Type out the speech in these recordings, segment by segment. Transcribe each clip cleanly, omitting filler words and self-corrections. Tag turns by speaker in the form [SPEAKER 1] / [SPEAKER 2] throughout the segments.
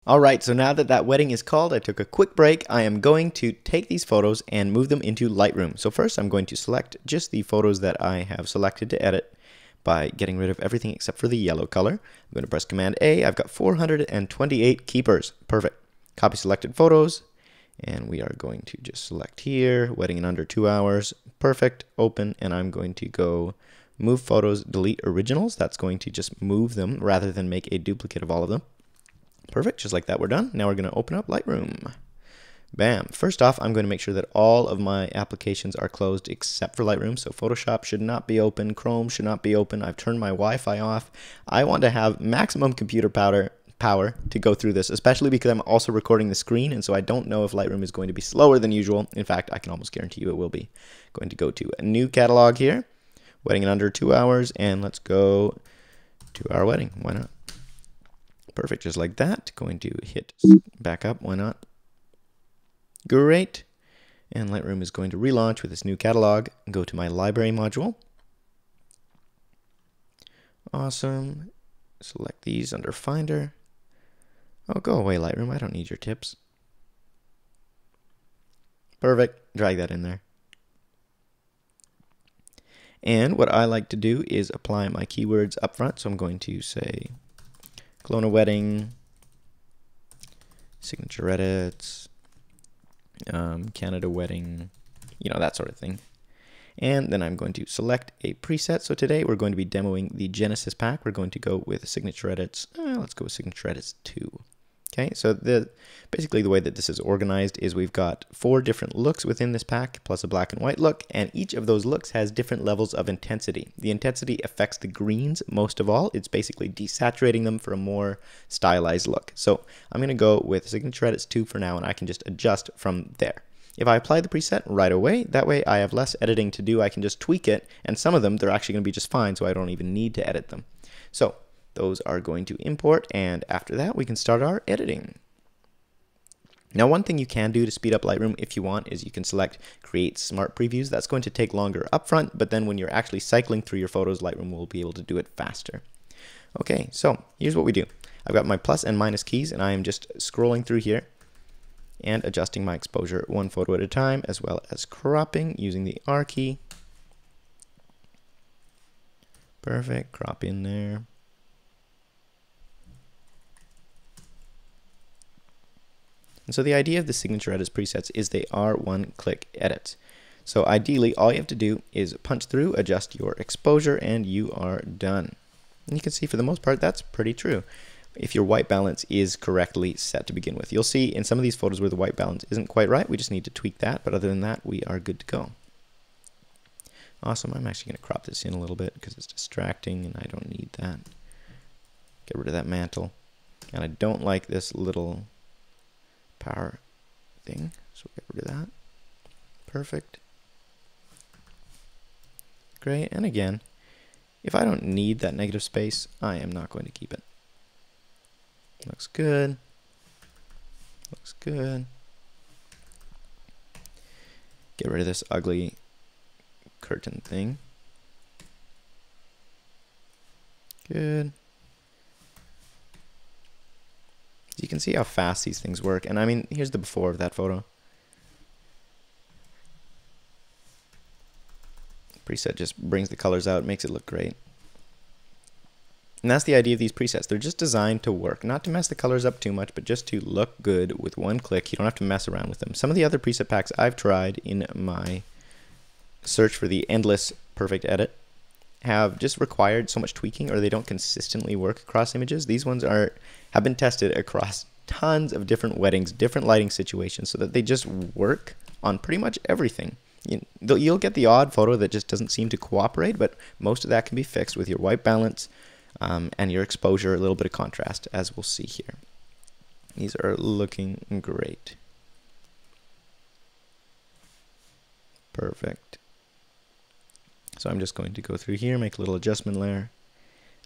[SPEAKER 1] Alright, so now that that wedding is called, I took a quick break. I am going to take these photos and move them into Lightroom. So first I'm going to select just the photos that I have selected to edit by getting rid of everything except for the yellow color. I'm going to press Command A. I've got 428 keepers. Perfect. Copy selected photos. And we are going to just select here, wedding in under 2 hours. Perfect. Open. And I'm going to go move photos, delete originals. That's going to just move them rather than make a duplicate of all of them. Perfect, just like that, we're done. Now we're going to open up Lightroom. Bam. First off, I'm going to make sure that all of my applications are closed except for Lightroom. So Photoshop should not be open. Chrome should not be open. I've turned my Wi-Fi off. I want to have maximum computer power to go through this, especially because I'm also recording the screen, and so I don't know if Lightroom is going to be slower than usual. In fact, I can almost guarantee you it will be. Going to go to a new catalog here, wedding in under 2 hours, and let's go 2 hour wedding. Why not? Perfect, just like that. Going to hit back up, why not? Great. And Lightroom is going to relaunch with this new catalog. Go to my library module. Awesome. Select these under Finder. Oh, go away, Lightroom. I don't need your tips. Perfect. Drag that in there. And what I like to do is apply my keywords up front. So I'm going to say Kelowna wedding, signature edits, Canada wedding, you know, that sort of thing. And then I'm going to select a preset. So today we're going to be demoing the Genesis pack. We're going to go with signature edits. Let's go with signature edits 2. Okay, so basically the way that this is organized is we've got 4 different looks within this pack, plus a black and white look, and each of those looks has different levels of intensity. The intensity affects the greens most of all. It's basically desaturating them for a more stylized look. So I'm going to go with signature edits 2 for now, and I can just adjust from there. If I apply the preset right away, that way I have less editing to do. I can just tweak it, and some of them, they're actually going to be just fine, so I don't even need to edit them. So those are going to import, and after that we can start our editing. Now, one thing you can do to speed up Lightroom if you want is you can select create smart previews. That's going to take longer upfront, but then when you're actually cycling through your photos, Lightroom will be able to do it faster. Okay, so here's what we do. I've got my plus and minus keys, and I am just scrolling through here and adjusting my exposure one photo at a time, as well as cropping using the R key. Perfect, crop in there. And so the idea of the signature edits presets is they are one-click edits. So ideally, all you have to do is punch through, adjust your exposure, and you are done. And you can see for the most part, that's pretty true. If your white balance is correctly set to begin with. You'll see in some of these photos where the white balance isn't quite right, we just need to tweak that, but other than that, we are good to go. Awesome, I'm actually going to crop this in a little bit because it's distracting and I don't need that. Get rid of that mantle. And I don't like this little power thing, so get rid of that. Perfect. Great, and again, if I don't need that negative space, I am not going to keep it. Looks good. Looks good. Get rid of this ugly curtain thing. Good. You can see how fast these things work. And I mean, here's the before of that photo. Preset just brings the colors out, makes it look great. And that's the idea of these presets. They're just designed to work, not to mess the colors up too much, but just to look good with one click. You don't have to mess around with them. Some of the other preset packs I've tried in my search for the endless perfect edit have just required so much tweaking, or they don't consistently work across images. These ones have been tested across tons of different weddings, different lighting situations, so that they just work on pretty much everything. You'll get the odd photo that just doesn't seem to cooperate, but most of that can be fixed with your white balance and your exposure, a little bit of contrast, as we'll see here. These are looking great. Perfect. So I'm just going to go through here, make a little adjustment layer.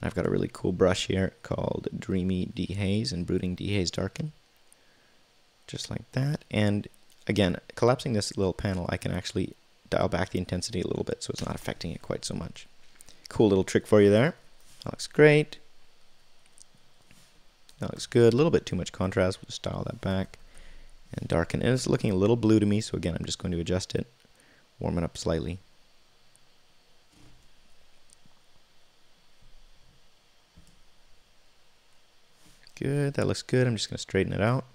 [SPEAKER 1] I've got a really cool brush here called Dreamy Dehaze and Brooding Dehaze Darken. Just like that. And again, collapsing this little panel, I can actually dial back the intensity a little bit so it's not affecting it quite so much. Cool little trick for you there. That looks great. That looks good. A little bit too much contrast. We'll just dial that back and darken. And it's looking a little blue to me, so again, I'm just going to adjust it, warm it up slightly. Good, that looks good. I'm just going to straighten it out.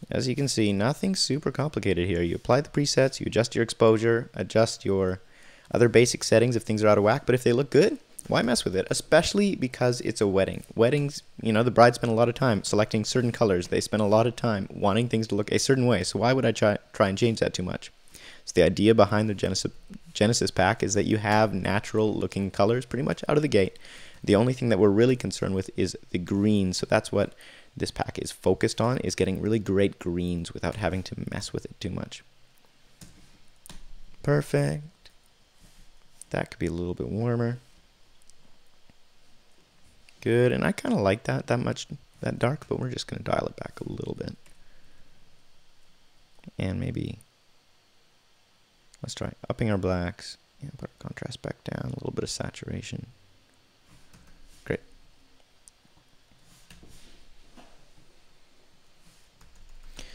[SPEAKER 1] As you can see, nothing super complicated here. You apply the presets, you adjust your exposure, adjust your other basic settings if things are out of whack, but if they look good, why mess with it? Especially because it's a wedding. Weddings, you know, the bride spent a lot of time selecting certain colors. They spent a lot of time wanting things to look a certain way, so why would I try and change that too much? So the idea behind the Genesis pack is that you have natural looking colors pretty much out of the gate. The only thing that we're really concerned with is the green, so that's what this pack is focused on, is getting really great greens without having to mess with it too much. Perfect. That could be a little bit warmer. Good, and I kind of like that dark, but we're just going to dial it back a little bit. And maybe, let's try upping our blacks and put our contrast back down, a little bit of saturation. Great.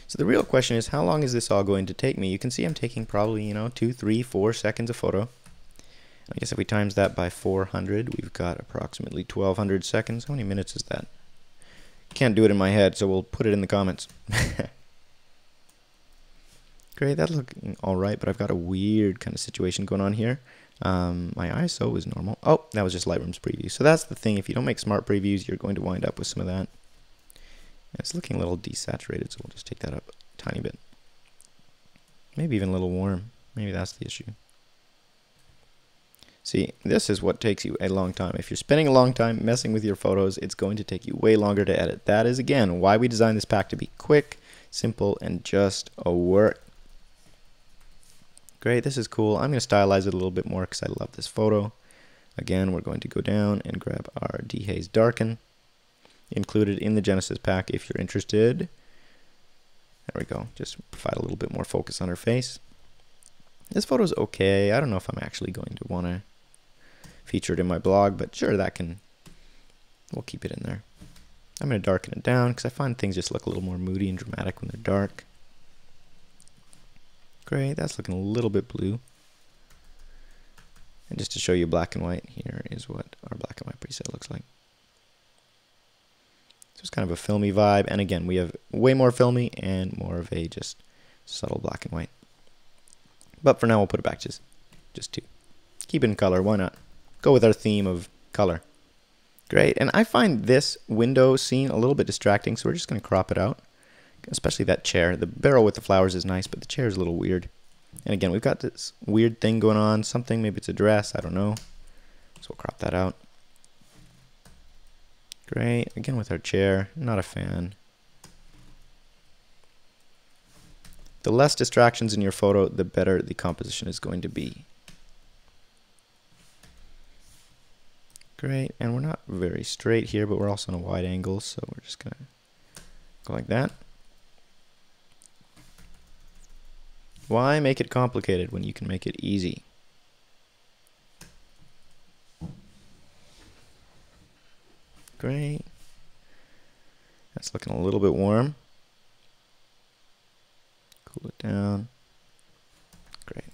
[SPEAKER 1] So the real question is, how long is this all going to take me? You can see I'm taking probably, 2, 3, 4 seconds of photo. I guess if we times that by 400, we've got approximately 1200 seconds. How many minutes is that? Can't do it in my head, so we'll put it in the comments. Great, that's looking alright, but I've got a weird kind of situation going on here. My ISO is normal. Oh, that was just Lightroom's preview. So that's the thing, if you don't make smart previews, you're going to wind up with some of that. It's looking a little desaturated, so we'll just take that up a tiny bit. Maybe even a little warm. Maybe that's the issue. See, this is what takes you a long time. If you're spending a long time messing with your photos, it's going to take you way longer to edit. That is, again, why we designed this pack to be quick, simple, and just a work. Great, this is cool. I'm going to stylize it a little bit more because I love this photo. Again, we're going to go down and grab our Dehaze Darken, included in the Genesis pack if you're interested. There we go. Just provide a little bit more focus on her face. This photo is okay. I don't know if I'm actually going to want to feature it in my blog, but sure, we'll keep it in there. I'm going to darken it down because I find things just look a little more moody and dramatic when they're dark. Great, that's looking a little bit blue. And just to show you black and white, here is what our black and white preset looks like. So it's kind of a filmy vibe, and again, we have way more filmy and more of a just subtle black and white. But for now, we'll put it back just to keep it in color. Why not? Go with our theme of color. Great, and I find this window scene a little bit distracting, so we're just going to crop it out. Especially that chair. The barrel with the flowers is nice, but the chair is a little weird. And again, we've got this weird thing going on. Something, maybe it's a dress, I don't know. So we'll crop that out. Great, again with our chair, not a fan. The less distractions in your photo, the better the composition is going to be. Great, and we're not very straight here, but we're also on a wide angle, so we're just going to go like that. Why make it complicated when you can make it easy? Great. That's looking a little bit warm. Cool it down. Great.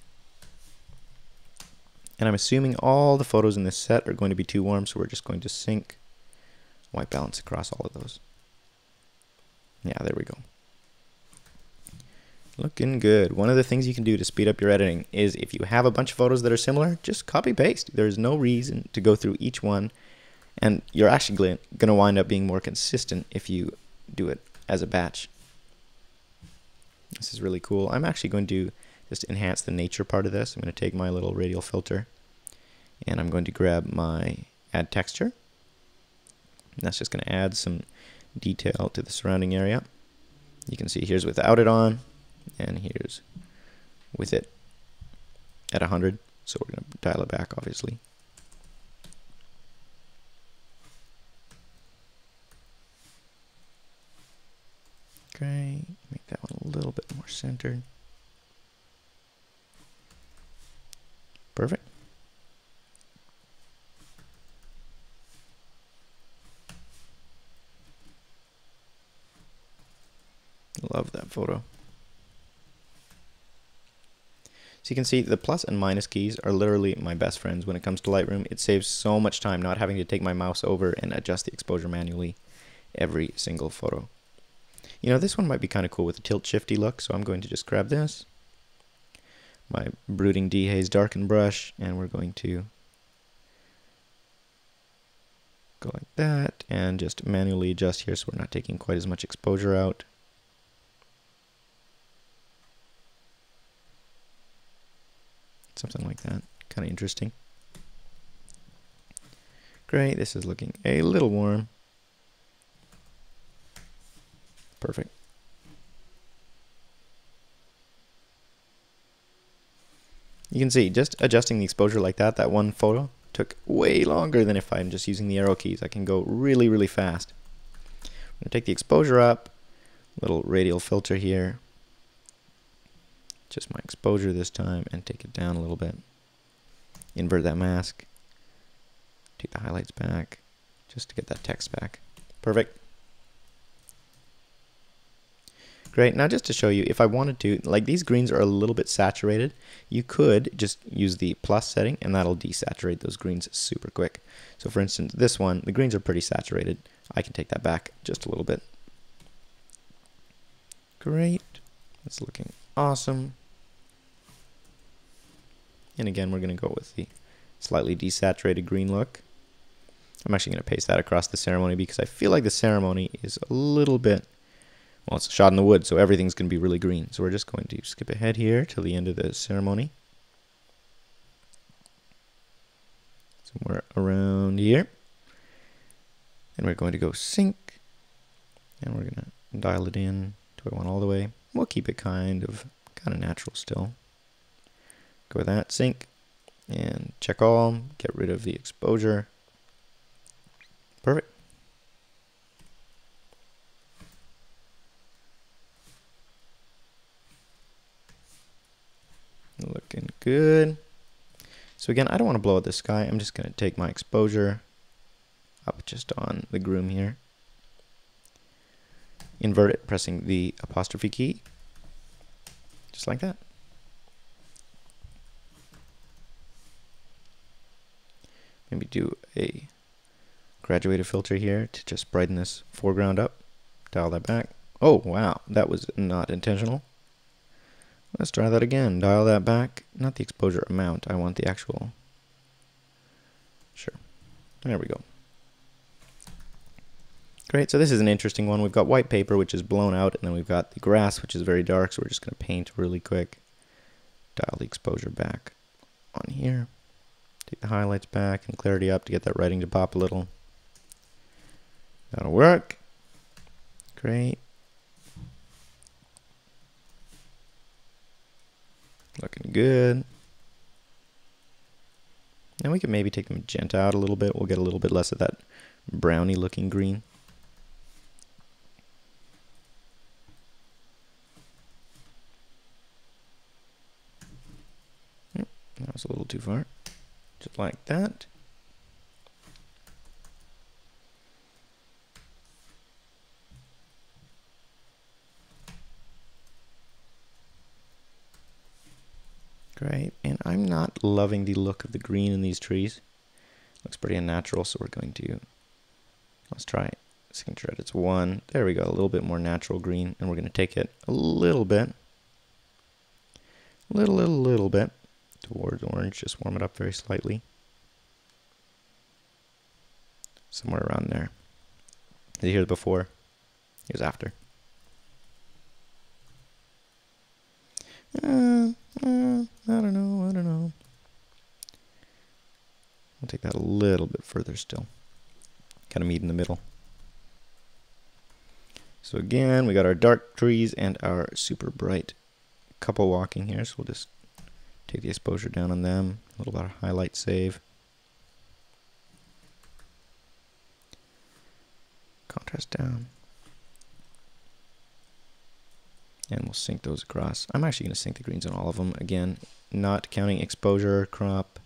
[SPEAKER 1] And I'm assuming all the photos in this set are going to be too warm, so we're just going to sync white balance across all of those. Yeah, there we go. Looking good. One of the things you can do to speed up your editing is if you have a bunch of photos that are similar, just copy paste. There's no reason to go through each one, and you're actually going to wind up being more consistent if you do it as a batch. This is really cool. I'm actually going to just enhance the nature part of this. I'm going to take my little radial filter and I'm going to grab my add texture. And that's just going to add some detail to the surrounding area. You can see here's without it on, and here's with it at 100. So we're going to dial it back, obviously. Great. Make that one a little bit more centered. Perfect. Love that photo. So you can see the plus and minus keys are literally my best friends when it comes to Lightroom. It saves so much time not having to take my mouse over and adjust the exposure manually every single photo. You know, this one might be kind of cool with a tilt shifty look, so I'm going to just grab this, my Brooding Dehaze Darken brush, and we're going to go like that and just manually adjust here so we're not taking quite as much exposure out. Something like that. Kind of interesting. Great, this is looking a little warm. Perfect. You can see just adjusting the exposure like that, that one photo, took way longer than if I'm just using the arrow keys. I can go really, really fast. I'm going to take the exposure up, little radial filter here. Just my exposure this time, and take it down a little bit. Invert that mask. Take the highlights back, just to get that text back. Perfect. Great, now just to show you, if I wanted to, like these greens are a little bit saturated, you could just use the plus setting and that'll desaturate those greens super quick. So for instance, this one, the greens are pretty saturated. I can take that back just a little bit. Great, that's looking awesome. And again, we're going to go with the slightly desaturated green look. I'm actually going to paste that across the ceremony because I feel like the ceremony is a little bit, well, it's shot in the wood, so everything's going to be really green. So we're just going to skip ahead here till the end of the ceremony. Somewhere around here. And we're going to go sync. And we're going to dial it in. Do I want all the way? We'll keep it kind of natural still. Go with that, sync, and check all, get rid of the exposure. Perfect. Looking good. So again, I don't want to blow out the sky. I'm just going to take my exposure up just on the groom here. Invert it, pressing the apostrophe key. Just like that. Maybe do a graduated filter here to just brighten this foreground up. Dial that back. Oh, wow, that was not intentional. Let's try that again. Dial that back. Not the exposure amount. I want the actual. Sure. There we go. Great, so this is an interesting one. We've got white paper, which is blown out, and then we've got the grass, which is very dark, so we're just going to paint really quick. Dial the exposure back on here. Take the highlights back and clarity up to get that writing to pop a little. That'll work. Great. Looking good. Now we can maybe take the magenta out a little bit. We'll get a little bit less of that browny looking green. That was a little too far. Just like that. Great, and I'm not loving the look of the green in these trees. Looks pretty unnatural, so we're going to, let's try signature edits 1. There we go, a little bit more natural green, and we're going to take it a little bit, little bit towards orange, just warm it up very slightly. Somewhere around there. Here's before, here's after. I don't know. I'll take that a little bit further still. Kind of meet in the middle. So again, we got our dark trees and our super bright couple walking here. So we'll just take the exposure down on them. A little bit of highlight save. Contrast down. And we'll sync those across. I'm actually going to sync the greens on all of them. Again, not counting exposure, crop,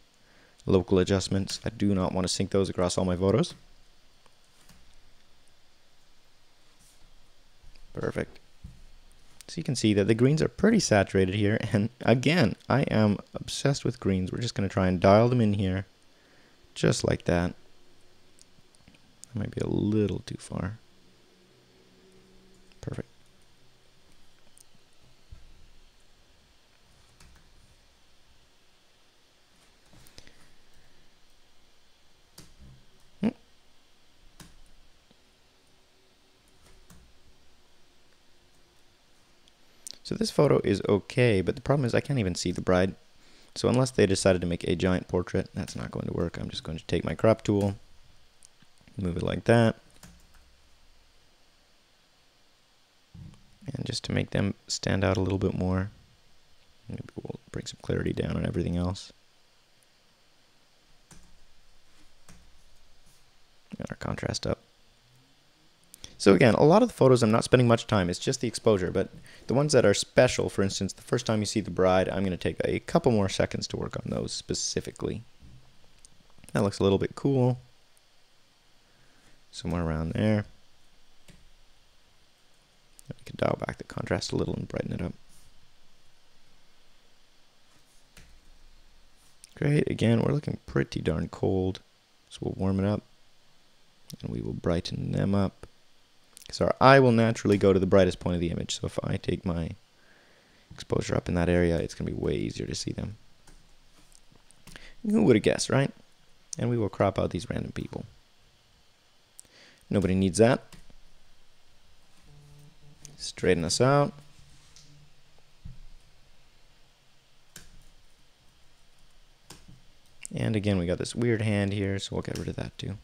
[SPEAKER 1] local adjustments. I do not want to sync those across all my photos. Perfect. So you can see that the greens are pretty saturated here, and again, I am obsessed with greens. We're just going to try and dial them in here, just like that. That might be a little too far. Perfect. So this photo is okay, but the problem is I can't even see the bride. So unless they decided to make a giant portrait, that's not going to work. I'm just going to take my crop tool, move it like that. And just to make them stand out a little bit more, maybe we'll bring some clarity down on everything else. And our contrast up. So again, a lot of the photos I'm not spending much time, it's just the exposure, but the ones that are special, for instance, the first time you see the bride, I'm going to take a couple more seconds to work on those specifically. That looks a little bit cool. Somewhere around there. We can dial back the contrast a little and brighten it up. Great, again, we're looking pretty darn cold, so we'll warm it up, and we will brighten them up. So our eye will naturally go to the brightest point of the image. So if I take my exposure up in that area, it's going to be way easier to see them. Who would have guessed, right? And we will crop out these random people. Nobody needs that. Straighten us out. And again, we got this weird hand here, so we'll get rid of that too.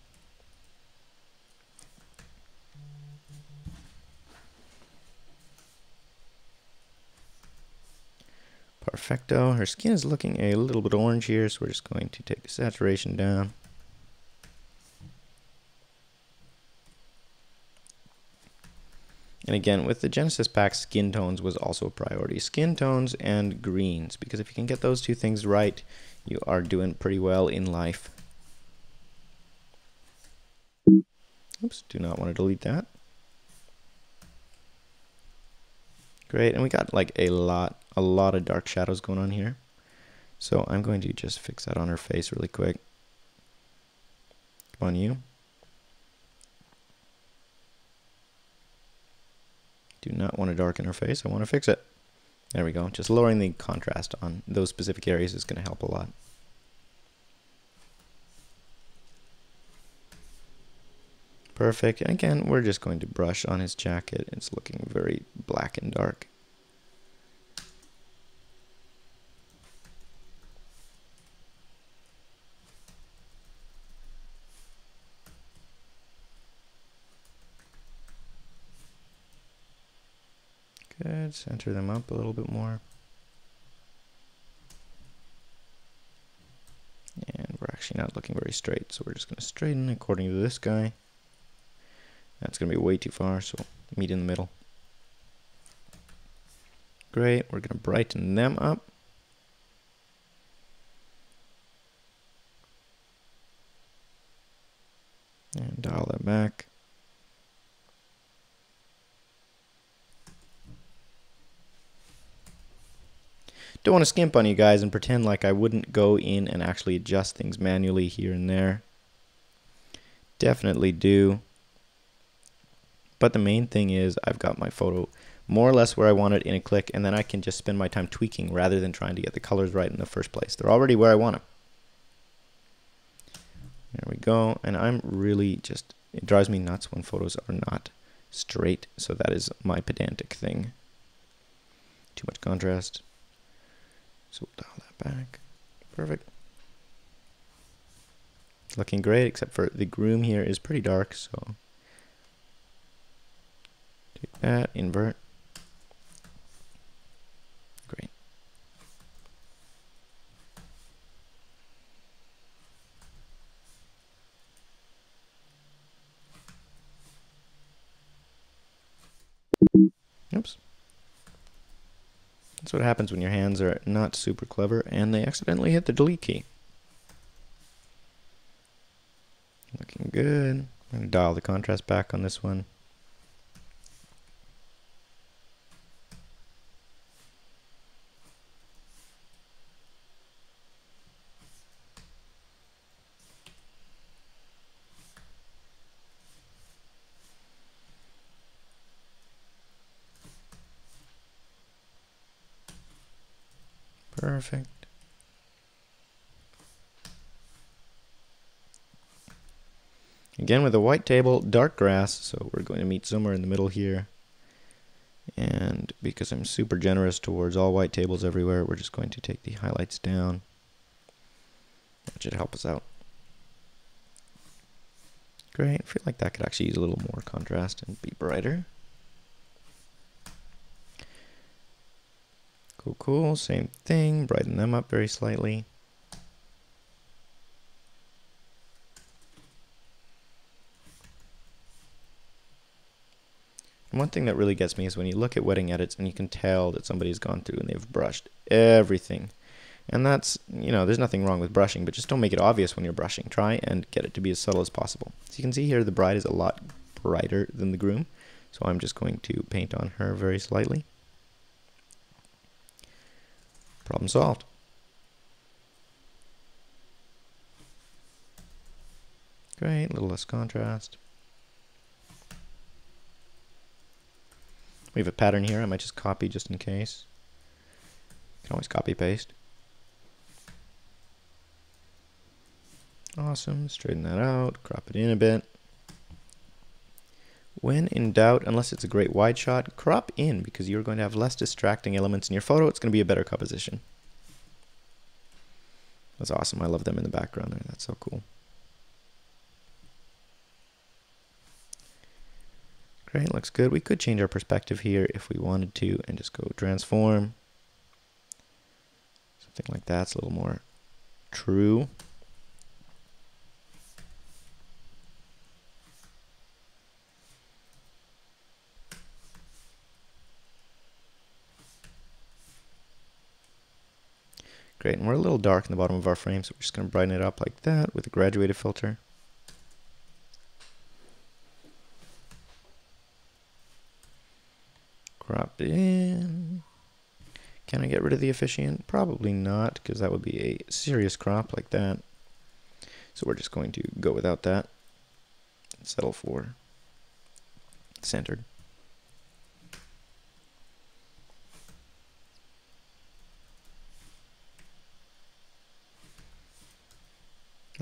[SPEAKER 1] Perfecto. Her skin is looking a little bit orange here, so we're just going to take the saturation down. And again, with the Genesis pack, skin tones was also a priority. Skin tones and greens, because if you can get those two things right, you are doing pretty well in life. Oops, do not want to delete that. Great, and we got like a lot of dark shadows going on here. So I'm going to just fix that on her face really quick. Come on, you. Do not want to darken her face, I want to fix it. There we go, just lowering the contrast on those specific areas is going to help a lot. Perfect, and again, we're just going to brush on his jacket. It's looking very black and dark. Good, center them up a little bit more. And we're actually not looking very straight, so we're just going to straighten according to this guy. That's going to be way too far, so meet in the middle. Great, we're going to brighten them up. And dial that back. Don't want to skimp on you guys and pretend like I wouldn't go in and actually adjust things manually here and there. Definitely do. But the main thing is I've got my photo more or less where I want it in a click, and then I can just spend my time tweaking rather than trying to get the colors right in the first place. They're already where I want them. There we go. And I'm really just, it drives me nuts when photos are not straight. So that is my pedantic thing. Too much contrast. So we'll dial that back. Perfect. Looking great, except for the groom here is pretty dark, so take that, invert. Great. Oops. That's what happens when your hands are not super clever and they accidentally hit the delete key. Looking good. I'm going to dial the contrast back on this one. Perfect. Again with a white table, dark grass, so we're going to meet somewhere in the middle here. And because I'm super generous towards all white tables everywhere, we're just going to take the highlights down. That should help us out. Great, I feel like that could actually use a little more contrast and be brighter. Cool, cool, same thing, brighten them up very slightly. And one thing that really gets me is when you look at wedding edits and you can tell that somebody's gone through and they've brushed everything. And that's, you know, there's nothing wrong with brushing, but just don't make it obvious when you're brushing. Try and get it to be as subtle as possible. So you can see here the bride is a lot brighter than the groom. So I'm just going to paint on her very slightly. Problem solved. Great, a little less contrast. We have a pattern here. I might just copy just in case. You can always copy paste. Awesome. Straighten that out. Crop it in a bit. When in doubt, unless it's a great wide shot, crop in because you're going to have less distracting elements in your photo. It's going to be a better composition. That's awesome. I love them in the background there. That's so cool. Great, looks good. We could change our perspective here if we wanted to and just go transform. Something like that's a little more true. Great, and we're a little dark in the bottom of our frame, so we're just going to brighten it up like that with a graduated filter. Crop it in. Can I get rid of the efficient? Probably not, because that would be a serious crop like that. So we're just going to go without that. Settle for centered.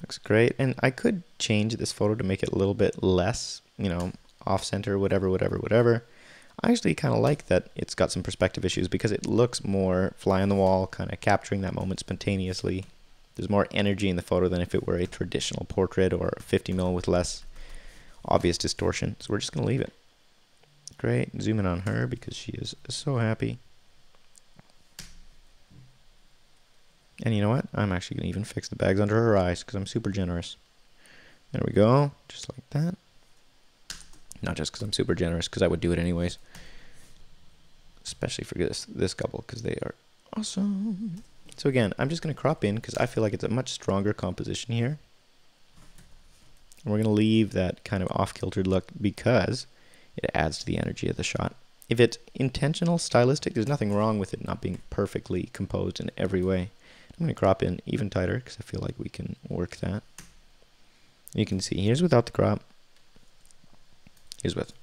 [SPEAKER 1] Looks great. And I could change this photo to make it a little bit less, you know, off-center, whatever. I actually kind of like that it's got some perspective issues because it looks more fly on the wall, kind of capturing that moment spontaneously. There's more energy in the photo than if it were a traditional portrait or 50mm with less obvious distortion. So we're just going to leave it. Great. Zoom in on her because she is so happy. And you know what? I'm actually going to even fix the bags under her eyes because I'm super generous. There we go. Just like that. Not just because I'm super generous, because I would do it anyways. Especially for this couple, because they are awesome. So again, I'm just going to crop in because I feel like it's a much stronger composition here. And we're going to leave that kind of off-kiltered look because it adds to the energy of the shot. If it's intentional, stylistic, there's nothing wrong with it not being perfectly composed in every way. I'm going to crop in even tighter because I feel like we can work that. You can see here's without the crop. Here's with.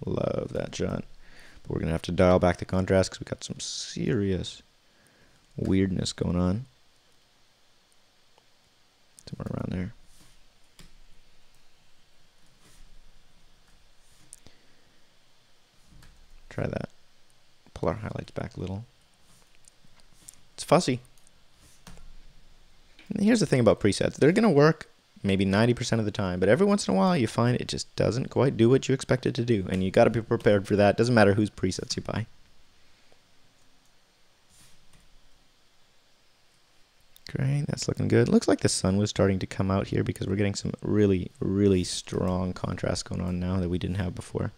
[SPEAKER 1] Love that shot. But we're going to have to dial back the contrast because we got some serious weirdness going on. Somewhere around there. Try that. Pull our highlights back a little. It's fussy. And here's the thing about presets. They're going to work maybe 90% of the time, but every once in a while you find it just doesn't quite do what you expect it to do, and you got to be prepared for that. Doesn't matter whose presets you buy. Great, that's looking good. Looks like the sun was starting to come out here because we're getting some really strong contrast going on now that we didn't have before.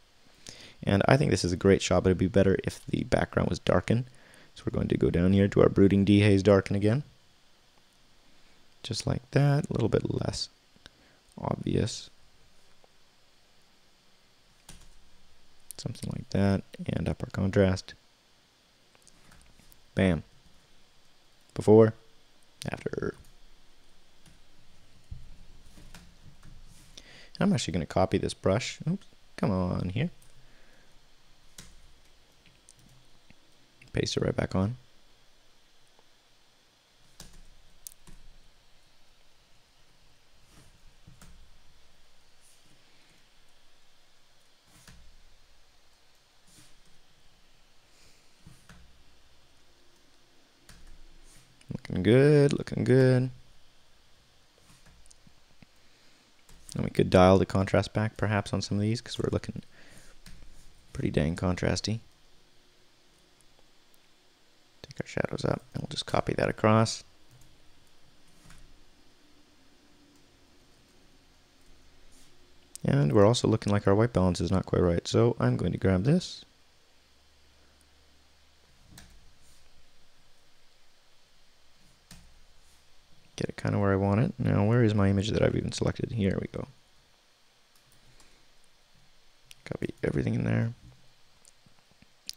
[SPEAKER 1] And I think this is a great shot, but it'd be better if the background was darkened. So we're going to go down here to our brooding dehaze darken again. Just like that, a little bit less obvious. Something like that, and up our contrast. Bam. Before, after. I'm actually going to copy this brush. Oops, come on here. paste it right back on. Looking good, looking good. And we could dial the contrast back perhaps on some of these because we're looking pretty dang contrasty. Take our shadows up and we'll just copy that across. And we're also looking like our white balance is not quite right. So I'm going to grab this. Get it kind of where I want it. Now, where is my image that I've even selected? Here we go. Copy everything in there.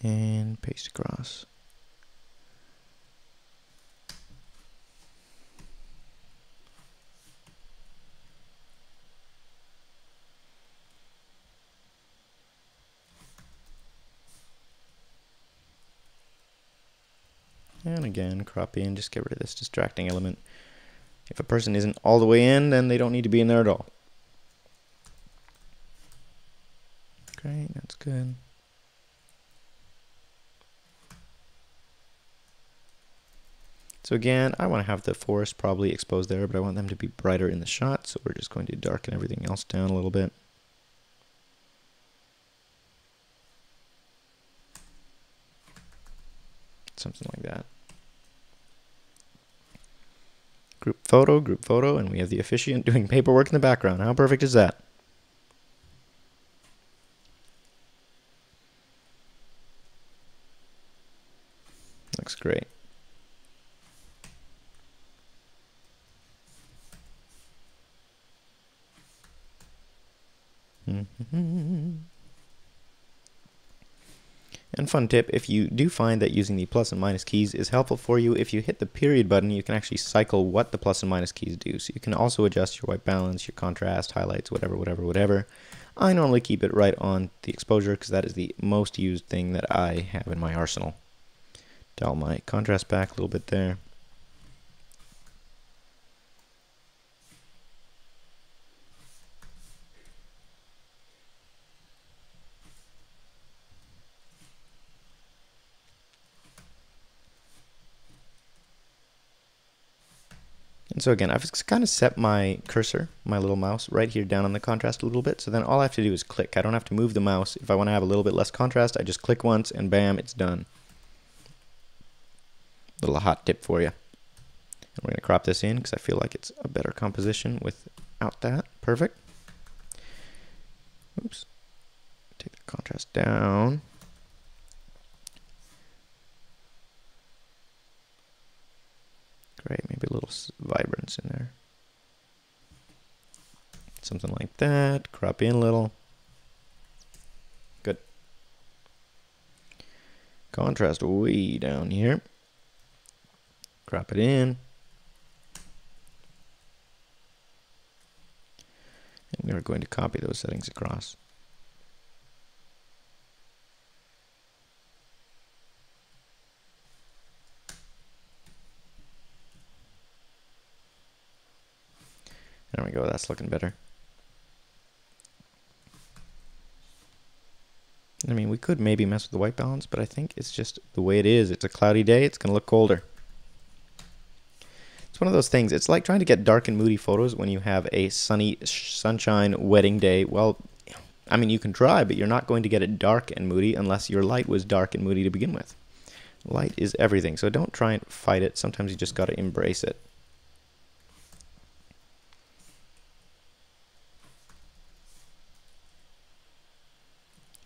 [SPEAKER 1] And paste across. And again, crop in, just get rid of this distracting element. If a person isn't all the way in, then they don't need to be in there at all. Great, that's good. So again, I want to have the forest probably exposed there, but I want them to be brighter in the shot, so we're just going to darken everything else down a little bit. Something like that. Group photo, and we have the officiant doing paperwork in the background. How perfect is that? Looks great. And fun tip, if you do find that using the plus and minus keys is helpful for you, if you hit the period button, you can actually cycle what the plus and minus keys do. So you can also adjust your white balance, your contrast, highlights, whatever. I normally keep it right on the exposure because that is the most used thing that I have in my arsenal. Dial my contrast back a little bit there. And so again, I've kind of set my cursor, my little mouse, right here down on the contrast a little bit. So then all I have to do is click. I don't have to move the mouse. If I want to have a little bit less contrast, I just click once and bam, it's done. Little hot tip for you. And we're going to crop this in because I feel like it's a better composition without that. Perfect. Oops. Take the contrast down. Great, maybe a little vibrance in there. Something like that. Crop in a little. Good. Contrast way down here. Crop it in. And we're going to copy those settings across. There we go, that's looking better. I mean, we could maybe mess with the white balance, but I think it's just the way it is. It's a cloudy day, it's going to look colder. It's one of those things, it's like trying to get dark and moody photos when you have a sunny, sunshine, wedding day. Well, I mean, you can try, but you're not going to get it dark and moody unless your light was dark and moody to begin with. Light is everything, so don't try and fight it. Sometimes you just got to embrace it.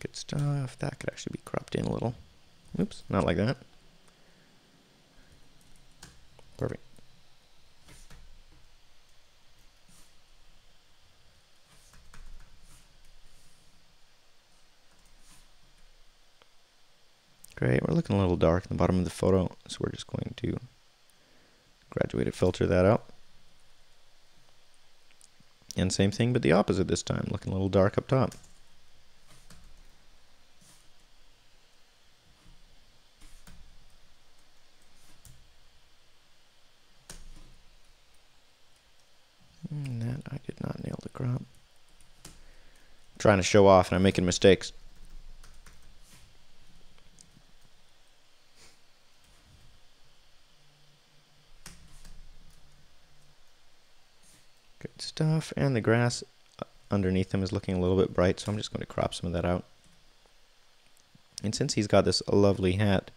[SPEAKER 1] Good stuff. That could actually be cropped in a little. Oops, not like that. Perfect. Great, we're looking a little dark in the bottom of the photo, so we're just going to graduated filter that out. And same thing, but the opposite this time, looking a little dark up top. And I did not nail the crop. I'm trying to show off and I'm making mistakes. Good stuff. And the grass underneath them is looking a little bit bright, so I'm just going to crop some of that out. And since he's got this lovely hat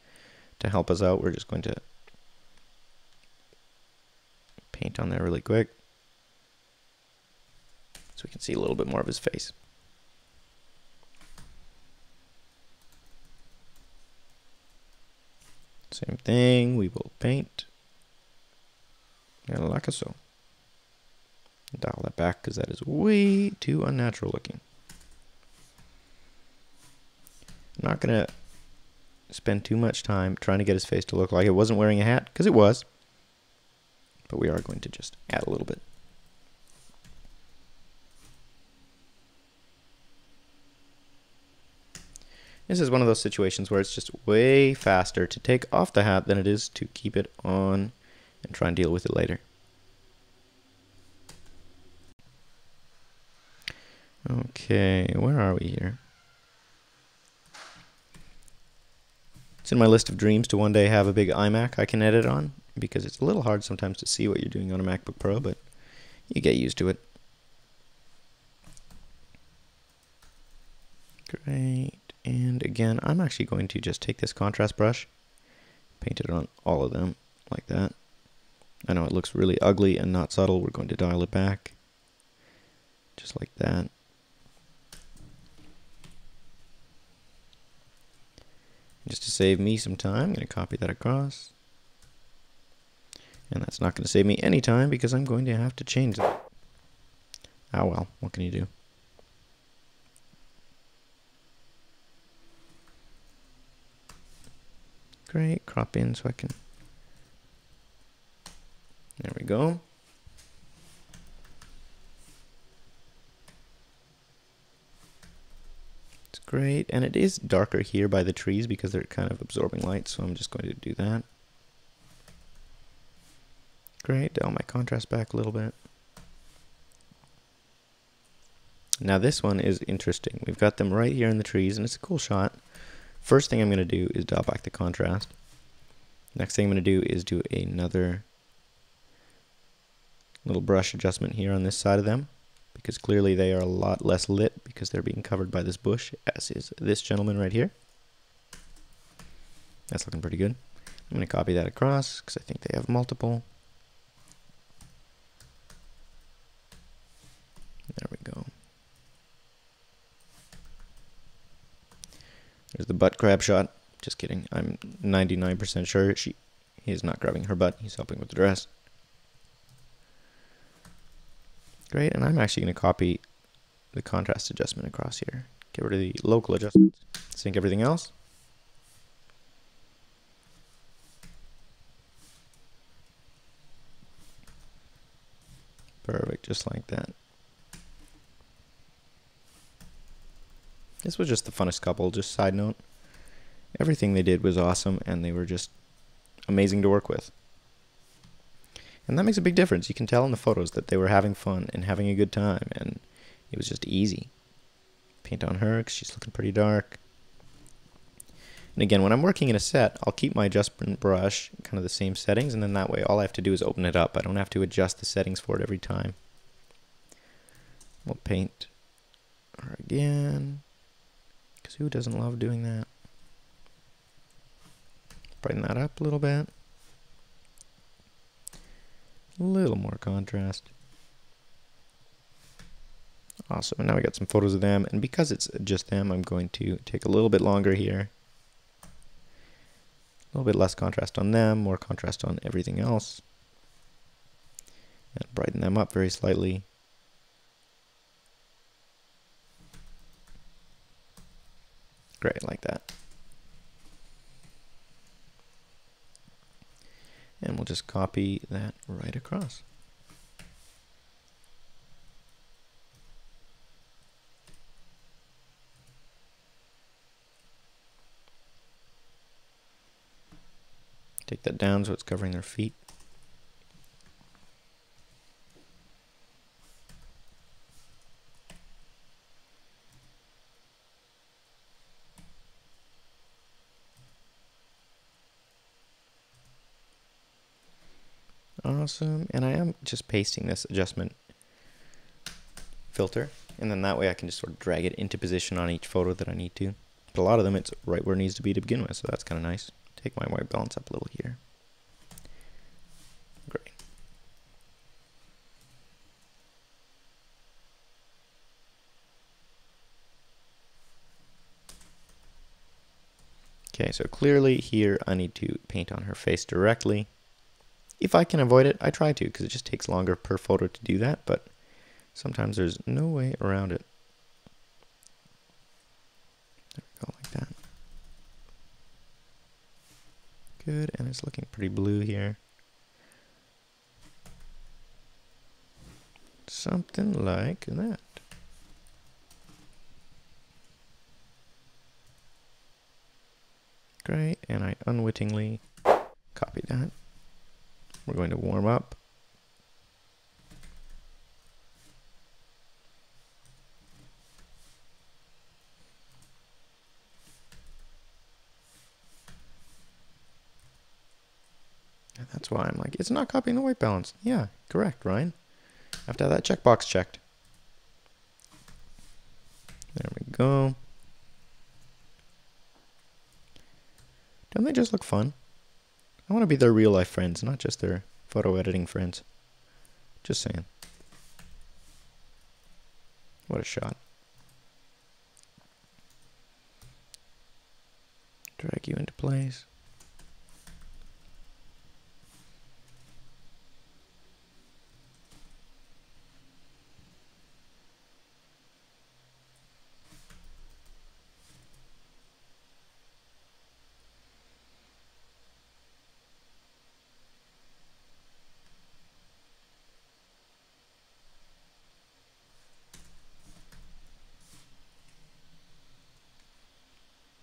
[SPEAKER 1] to help us out, we're just going to paint on there really quick so we can see a little bit more of his face. Same thing, we will paint like so. Dial that back because that is way too unnatural looking. I'm not going to spend too much time trying to get his face to look like it wasn't wearing a hat, because it was. But we are going to just add a little bit. This is one of those situations where it's just way faster to take off the hat than it is to keep it on and try and deal with it later. Okay, where are we here? It's in my list of dreams to one day have a big iMac I can edit on, because it's a little hard sometimes to see what you're doing on a MacBook Pro, but you get used to it. Great. And again, I'm actually going to just take this contrast brush, paint it on all of them like that. I know it looks really ugly and not subtle. We're going to dial it back just like that. Just to save me some time, I'm going to copy that across. And that's not going to save me any time because I'm going to have to change it. Ah well, what can you do? Great, crop in so I can... There we go. It's great, and it is darker here by the trees because they're kind of absorbing light, so I'm just going to do that. Great, dial my contrast back a little bit. Now this one is interesting. We've got them right here in the trees, and it's a cool shot. First thing I'm going to do is dial back the contrast. Next thing I'm going to do is do another little brush adjustment here on this side of them, because clearly they are a lot less lit because they're being covered by this bush, as is this gentleman right here. That's looking pretty good. I'm going to copy that across because I think they have multiple. There we go. There's the butt grab shot. Just kidding. I'm 99% sure he is not grabbing her butt. He's helping with the dress. Great, and I'm actually going to copy the contrast adjustment across here. Get rid of the local adjustments. Sync everything else. Perfect, just like that. This was just the funnest couple, just side note. Everything they did was awesome, and they were just amazing to work with. And that makes a big difference. You can tell in the photos that they were having fun and having a good time, and it was just easy. Paint on her because she's looking pretty dark. And again, when I'm working in a set, I'll keep my adjustment brush kind of the same settings, and then that way all I have to do is open it up. I don't have to adjust the settings for it every time. We'll paint her again, because who doesn't love doing that? Brighten that up a little bit. A little more contrast. Awesome, and now we got some photos of them, and because it's just them, I'm going to take a little bit longer here. A little bit less contrast on them, more contrast on everything else. And brighten them up very slightly. Great, like that. And we'll just copy that right across. Take that down so it's covering their feet. Awesome. And I am just pasting this adjustment filter, and then that way I can just sort of drag it into position on each photo that I need to. But a lot of them, it's right where it needs to be to begin with, so that's kind of nice. Take my white balance up a little here. Great. Okay, so clearly here I need to paint on her face directly. If I can avoid it, I try to, because it just takes longer per photo to do that, but sometimes there's no way around it. There we go, like that. Good, and it's looking pretty blue here. Something like that. Great, and I unwittingly copied that. We're going to warm up. And that's why I'm like, it's not copying the white balance. Yeah, correct, Ryan. I have to have that checkbox checked. There we go. Don't they just look fun? I want to be their real life friends, not just their photo editing friends. Just saying. What a shot. Drag you into place.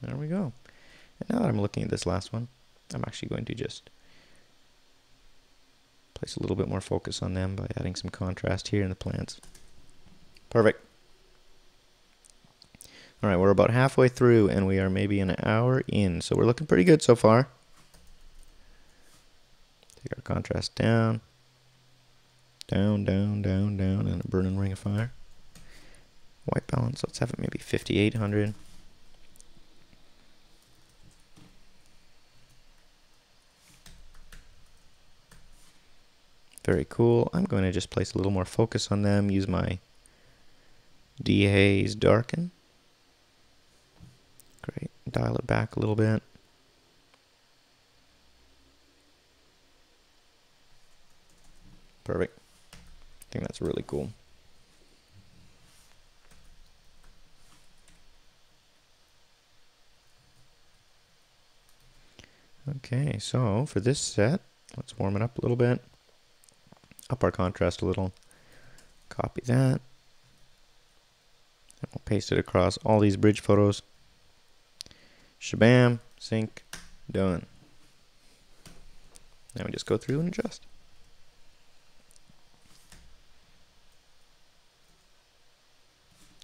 [SPEAKER 1] There we go. And now that I'm looking at this last one, I'm actually going to just place a little bit more focus on them by adding some contrast here in the plants. Perfect. All right, we're about halfway through, and we are maybe an hour in, so we're looking pretty good so far. Take our contrast down. Down, down, down, down, and a burning ring of fire. White balance, let's have it maybe 5800. Very cool. I'm going to just place a little more focus on them, use my dehaze darken. Great. Dial it back a little bit. Perfect. I think that's really cool. Okay, so for this set, let's warm it up a little bit. Up our contrast a little. Copy that. And we'll paste it across all these bridge photos. Shabam, sync, done. Now we just go through and adjust.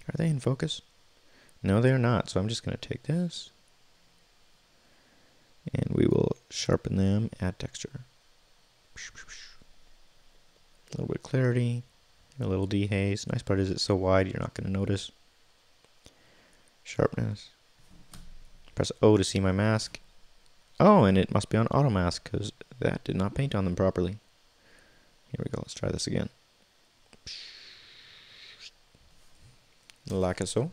[SPEAKER 1] Are they in focus? No, they are not. So I'm just going to take this and we will sharpen them, add texture. A little bit of clarity, a little dehaze. Nice part is it's so wide you're not going to notice. Sharpness. Press O to see my mask. Oh, and it must be on auto mask because that did not paint on them properly. Here we go. Let's try this again. Like so.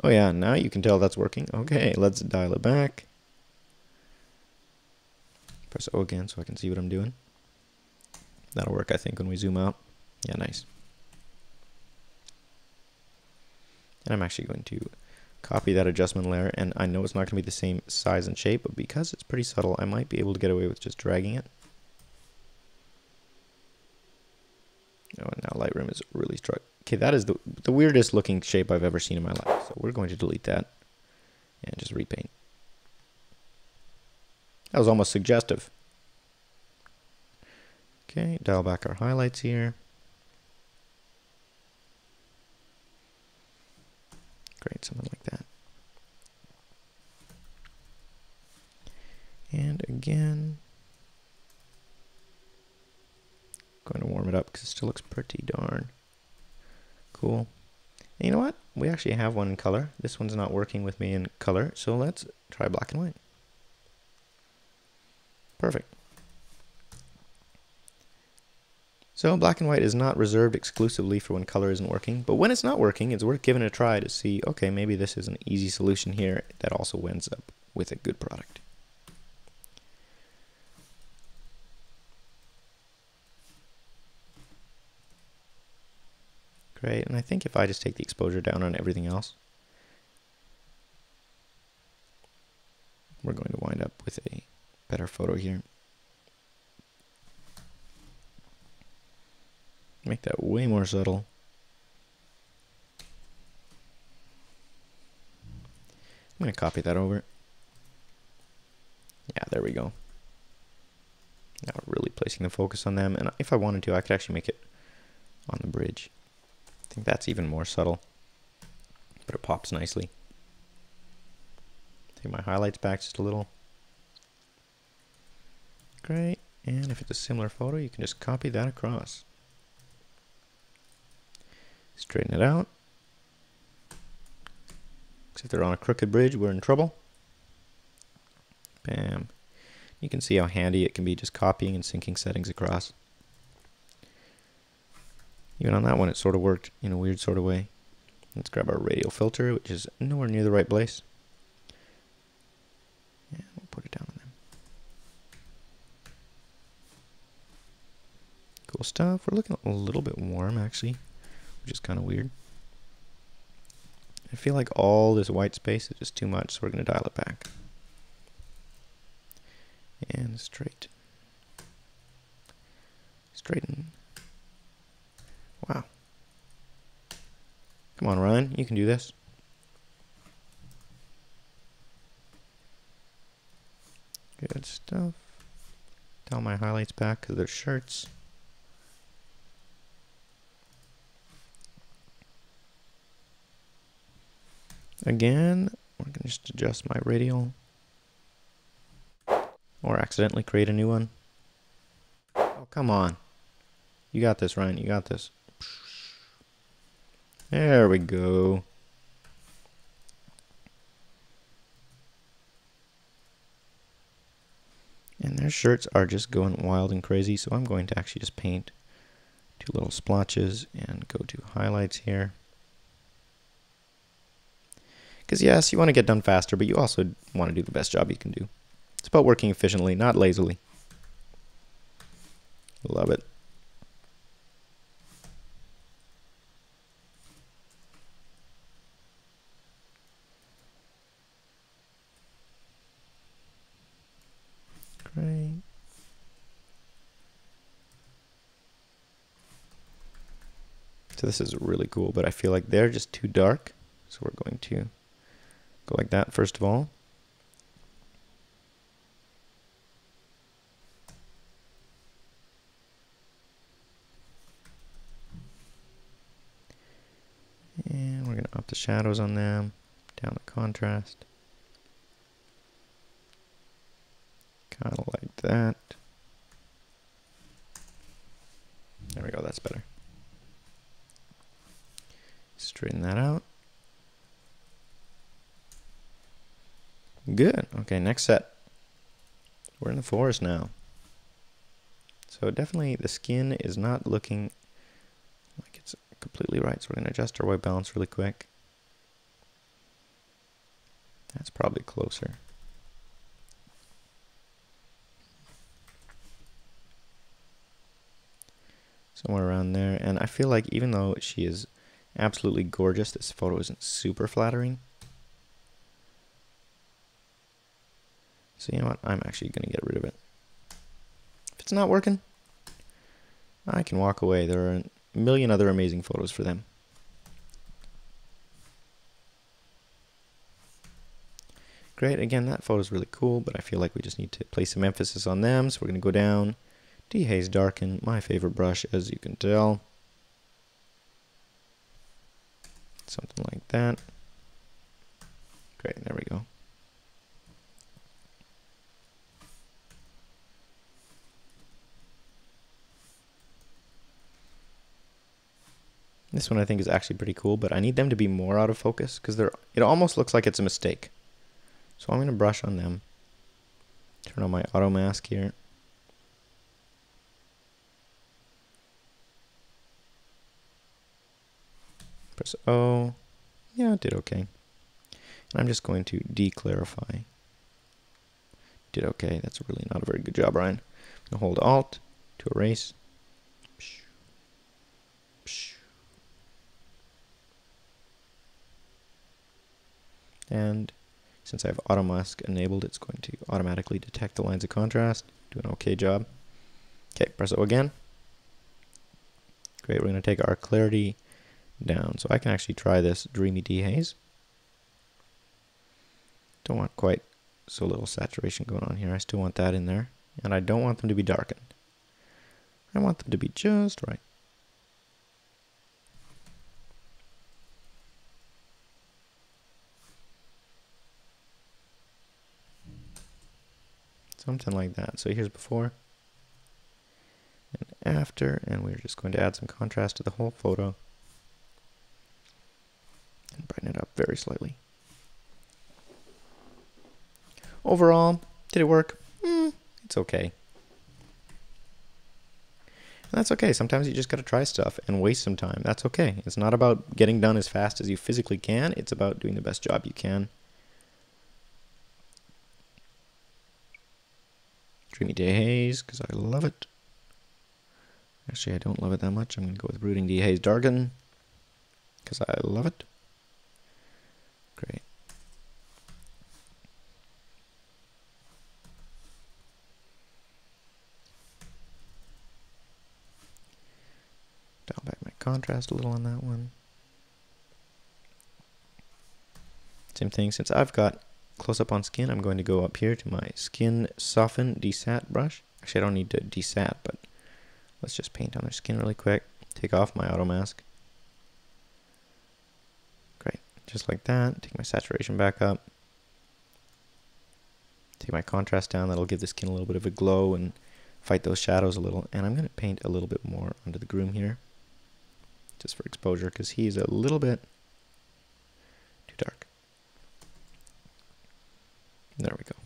[SPEAKER 1] Oh yeah, now you can tell that's working. Okay, let's dial it back. Press O again so I can see what I'm doing. That'll work, I think, when we zoom out. Yeah, nice. And I'm actually going to copy that adjustment layer, and I know it's not going to be the same size and shape, but because it's pretty subtle, I might be able to get away with just dragging it. Oh, and now Lightroom is really struck. Okay, that is the weirdest looking shape I've ever seen in my life, so we're going to delete that and just repaint. That was almost suggestive. Okay, dial back our highlights here. Great, something like that. And again, going to warm it up because it still looks pretty darn cool. And you know what? We actually have one in color. This one's not working with me in color, so let's try black and white. Perfect. So black and white is not reserved exclusively for when color isn't working, but when it's not working, it's worth giving it a try to see, okay, maybe this is an easy solution here that also ends up with a good product. Great, and I think if I just take the exposure down on everything else, we're going to wind up with a better photo here. Make that way more subtle. I'm going to copy that over. Yeah, there we go. Now we're really placing the focus on them, and if I wanted to, I could actually make it on the bridge. I think that's even more subtle, but it pops nicely. Take my highlights back just a little. Great, and if it's a similar photo, you can just copy that across. Straighten it out. Because if they're on a crooked bridge, we're in trouble. Bam. You can see how handy it can be just copying and syncing settings across. Even on that one, it sort of worked in a weird sort of way. Let's grab our radial filter, which is nowhere near the right place. And we'll put it down on them. Cool stuff. We're looking a little bit warm, actually, which is kind of weird. I feel like all this white space is just too much, so we're going to dial it back. And straight. Straighten. Wow. Come on, Ryan, you can do this. Good stuff. Dial my highlights back because they're shirts. Again, we're going to just adjust my radial. Or accidentally create a new one. Oh, come on. You got this, Ryan. You got this. There we go. And their shirts are just going wild and crazy, so I'm going to actually just paint two little splotches and go to highlights here. Because yes, you want to get done faster, but you also want to do the best job you can do. It's about working efficiently, not lazily. Love it. Great. So this is really cool, but I feel like they're just too dark. So we're going to go like that first of all. And we're going to up the shadows on them, down the contrast. Kind of like that. There we go, that's better. Straighten that out. Good. Okay, next set. We're in the forest now. So definitely the skin is not looking like it's completely right. So we're going to adjust our white balance really quick. That's probably closer. Somewhere around there. And I feel like even though she is absolutely gorgeous, this photo isn't super flattering. So you know what? I'm actually going to get rid of it. If it's not working, I can walk away. There are a million other amazing photos for them. Great. Again, that photo is really cool, but I feel like we just need to place some emphasis on them. So we're going to go down, dehaze darken, my favorite brush, as you can tell. Something like that. Great. There we go. This one I think is actually pretty cool, but I need them to be more out of focus because it almost looks like it's a mistake. So I'm going to brush on them. Turn on my auto mask here. Press O. Yeah, it did okay. And I'm just going to declarify. Did okay. That's really not a very good job, Ryan. I'm going to hold Alt to erase. And since I have auto mask enabled, it's going to automatically detect the lines of contrast. Do an okay job. Okay, press O again. Great, we're going to take our clarity down. So I can actually try this dreamy dehaze. Don't want quite so little saturation going on here. I still want that in there. And I don't want them to be darkened. I want them to be just right. Something like that. So here's before and after, and we're just going to add some contrast to the whole photo and brighten it up very slightly. Overall, did it work? It's okay. And that's okay. Sometimes you just got to try stuff and waste some time. That's okay. It's not about getting done as fast as you physically can. It's about doing the best job you can. Dreamy Dehaze, because I love it. Actually, I don't love it that much. I'm going to go with Brooding Dehaze Darken, because I love it. Great. Dial back my contrast a little on that one. Same thing, since I've got close up on skin, I'm going to go up here to my Skin Soften Desat brush. Actually, I don't need to desat, but let's just paint on their skin really quick. Take off my auto mask. Great, just like that. Take my saturation back up. Take my contrast down. That'll give the skin a little bit of a glow and fight those shadows a little. And I'm going to paint a little bit more onto the groom here, just for exposure, because he's a little bit too dark. There we go.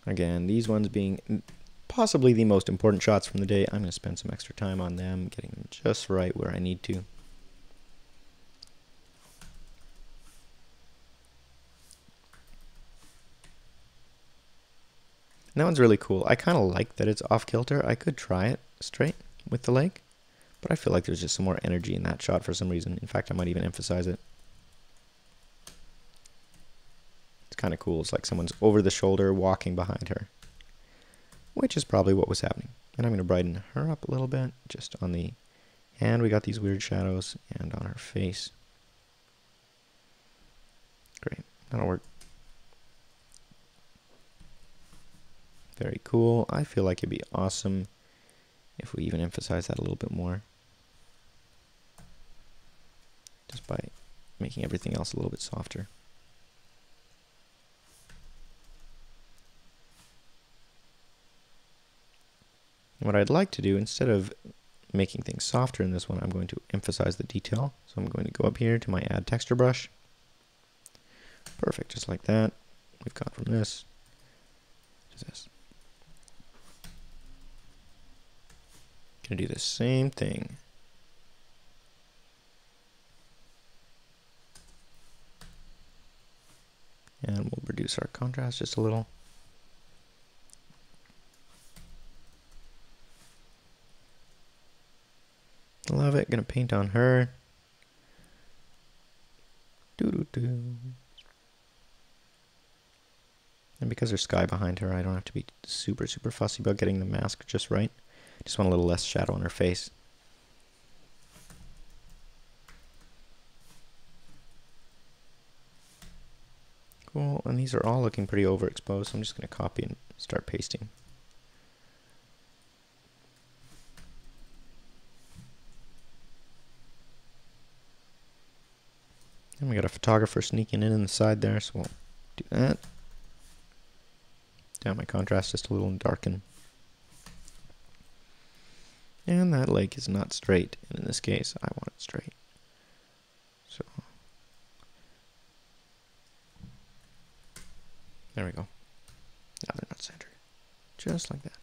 [SPEAKER 1] Again, these ones being possibly the most important shots from the day, I'm going to spend some extra time on them, getting them just right where I need to. And that one's really cool. I kind of like that it's off kilter. I could try it straight with the lake, but I feel like there's just some more energy in that shot for some reason. In fact, I might even emphasize it. It's kind of cool. It's like someone's over the shoulder walking behind her, which is probably what was happening. And I'm going to brighten her up a little bit, just on the hand. We got these weird shadows, and on her face. Great. That'll work. Very cool. I feel like it'd be awesome if we even emphasize that a little bit more, just by making everything else a little bit softer. And what I'd like to do, instead of making things softer in this one, I'm going to emphasize the detail. So I'm going to go up here to my Add Texture brush. Perfect, just like that. We've gone from this to this. Gonna do the same thing. And we'll reduce our contrast just a little. Love it. Gonna paint on her. Doo-doo-doo. And because there's sky behind her, I don't have to be super fussy about getting the mask just right. Just want a little less shadow on her face. Cool, and these are all looking pretty overexposed, so I'm just going to copy and start pasting. And we got a photographer sneaking in the side there, so we'll do that. Down my contrast just a little and darken. And that lake is not straight, and in this case, I want it straight. So, there we go. Now they're not centered. Just like that.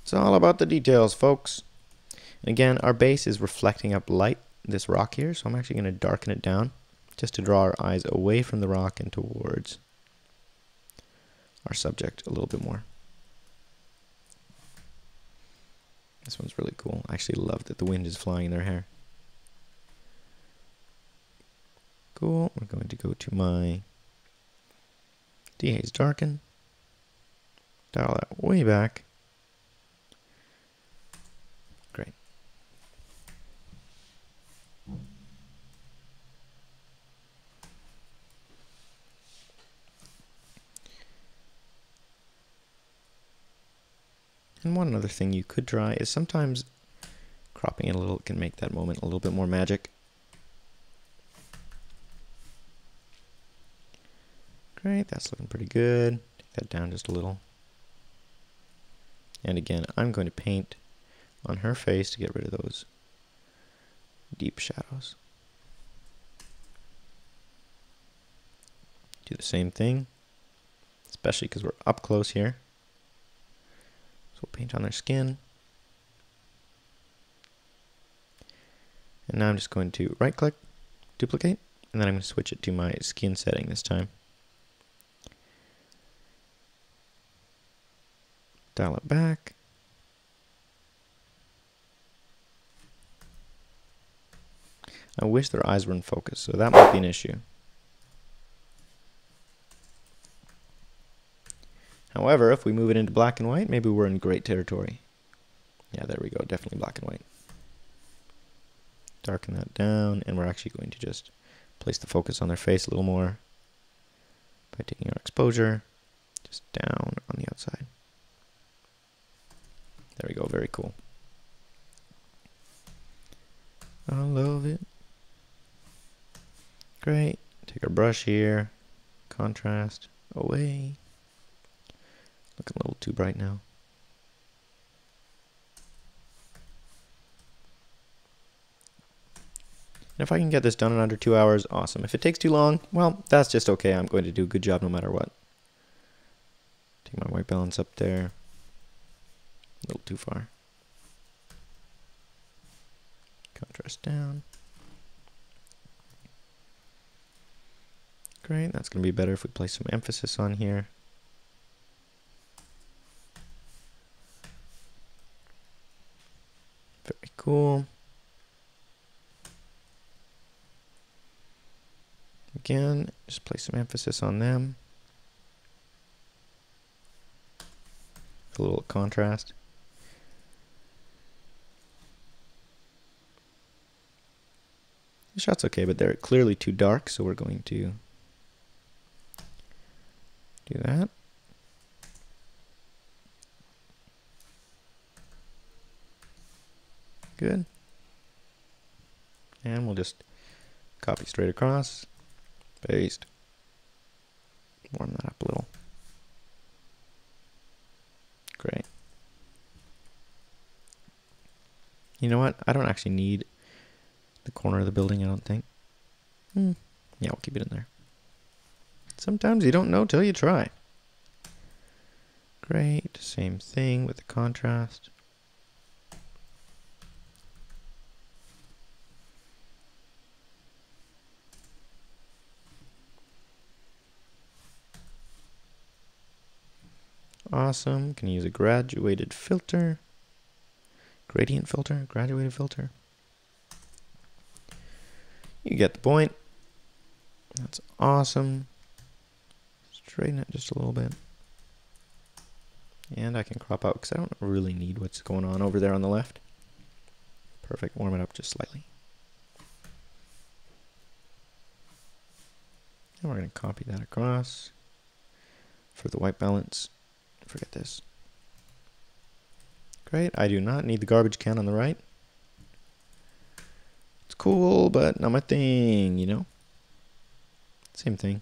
[SPEAKER 1] It's all about the details, folks. And again, our base is reflecting up light, this rock here, so I'm actually going to darken it down just to draw our eyes away from the rock and towards our subject a little bit more. This one's really cool. I actually love that the wind is flying in their hair. Cool. We're going to go to my dehaze darken. Dial that way back. Great. And one other thing you could try is sometimes cropping it a little can make that moment a little bit more magic. Great, that's looking pretty good. Take that down just a little. And again, I'm going to paint on her face to get rid of those deep shadows. Do the same thing, especially because we're up close here. So we'll paint on their skin. And now I'm just going to right click, duplicate, and then I'm going to switch it to my skin setting this time. Dial it back. I wish their eyes were in focus, so that might be an issue. However, if we move it into black and white, maybe we're in great territory. Yeah, there we go, definitely black and white. Darken that down, and we're actually going to just place the focus on their face a little more by taking our exposure just down on the outside. There we go, very cool. I love it. Great. Take our brush here, contrast away. Looking a little too bright now. And if I can get this done in under 2 hours, awesome. If it takes too long, well, that's just okay. I'm going to do a good job no matter what. Take my white balance up there. A little too far. Contrast down. Great, that's going to be better if we place some emphasis on here. Very cool. Again, just place some emphasis on them. A little contrast. The shot's okay, but they're clearly too dark, so we're going to do that. Good. And we'll just copy straight across, paste, warm that up a little. Great. You know what? I don't actually need the corner of the building, I don't think. Yeah, we'll keep it in there. Sometimes you don't know till you try. Great. Same thing with the contrast. Awesome. Can use a graduated filter. Gradient filter, graduated filter. You get the point. That's awesome. Straighten it just a little bit. And I can crop out because I don't really need what's going on over there on the left. Perfect. Warm it up just slightly. And we're going to copy that across for the white balance. Forget this. Great. I do not need the garbage can on the right. It's cool, but not my thing, you know? Same thing.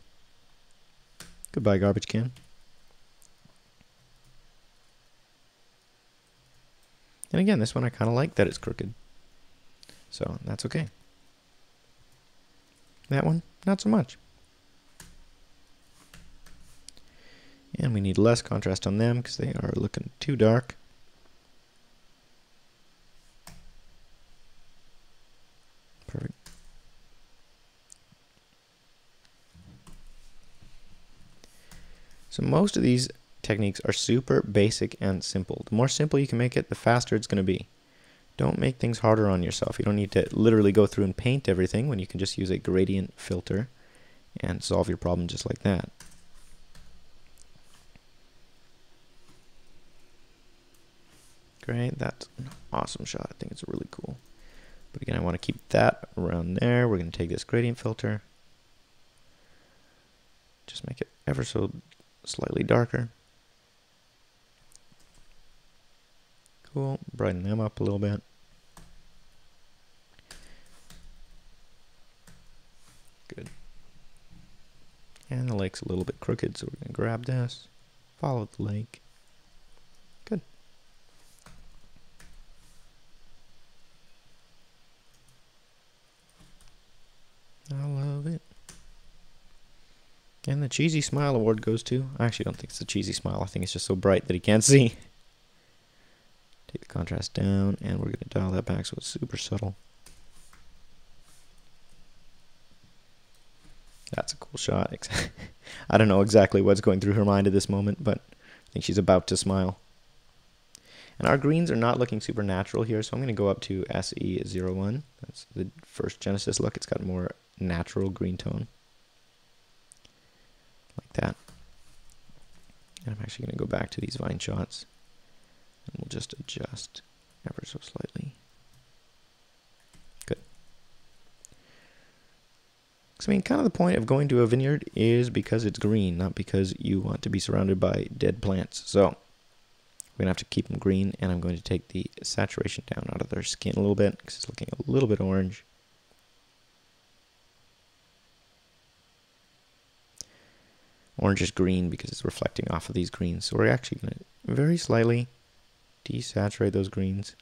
[SPEAKER 1] Goodbye, garbage can. And again, this one I kind of like that it's crooked. So that's okay. That one, not so much. And we need less contrast on them because they are looking too dark. Perfect. So most of these techniques are super basic and simple. The more simple you can make it, the faster it's going to be. Don't make things harder on yourself. You don't need to literally go through and paint everything when you can just use a gradient filter and solve your problem just like that. Great, that's an awesome shot. I think it's really cool. But again, I want to keep that around there. We're going to take this gradient filter, just make it ever so slightly darker. Cool, brighten them up a little bit. Good. And the lake's a little bit crooked, so we're going to grab this, follow the lake. Good. I love it. And the cheesy smile award goes to, I actually don't think it's a cheesy smile, I think it's just so bright that he can't see. Take the contrast down, and we're going to dial that back so it's super subtle. That's a cool shot. I don't know exactly what's going through her mind at this moment, but I think she's about to smile. And our greens are not looking super natural here, so I'm going to go up to SE01. That's the first Genesis look. It's got a more natural green tone. Like that. And I'm actually going to go back to these vine shots. And we'll just adjust ever so slightly. Good. So, I mean, kind of the point of going to a vineyard is because it's green, not because you want to be surrounded by dead plants. So, we're going to have to keep them green, and I'm going to take the saturation down out of their skin a little bit because it's looking a little bit orange. Orange is green because it's reflecting off of these greens. So we're actually going to very slightly desaturate those greens.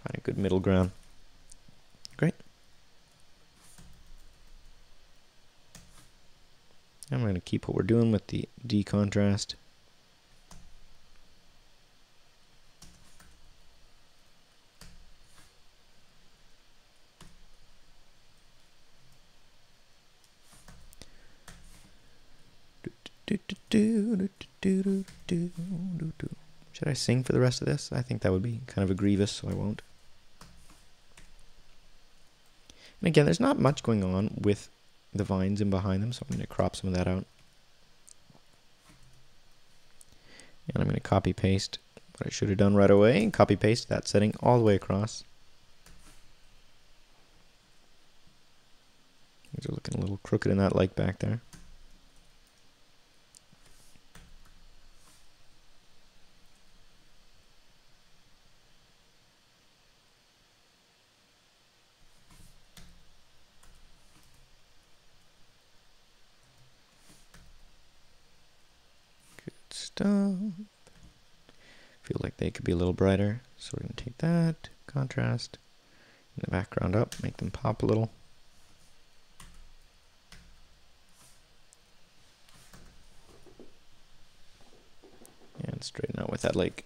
[SPEAKER 1] Find a good middle ground. Great. I'm going to keep what we're doing with the decontrast. Should I sing for the rest of this? I think that would be kind of a grievous, so I won't. And again, there's not much going on with the vines in behind them, so I'm going to crop some of that out. And I'm going to copy paste what I should have done right away, and copy paste that setting all the way across. These are looking a little crooked in that lake back there. Stuff. Feel like they could be a little brighter, so we're going to take that contrast in the background up, make them pop a little. And straighten out with that lake.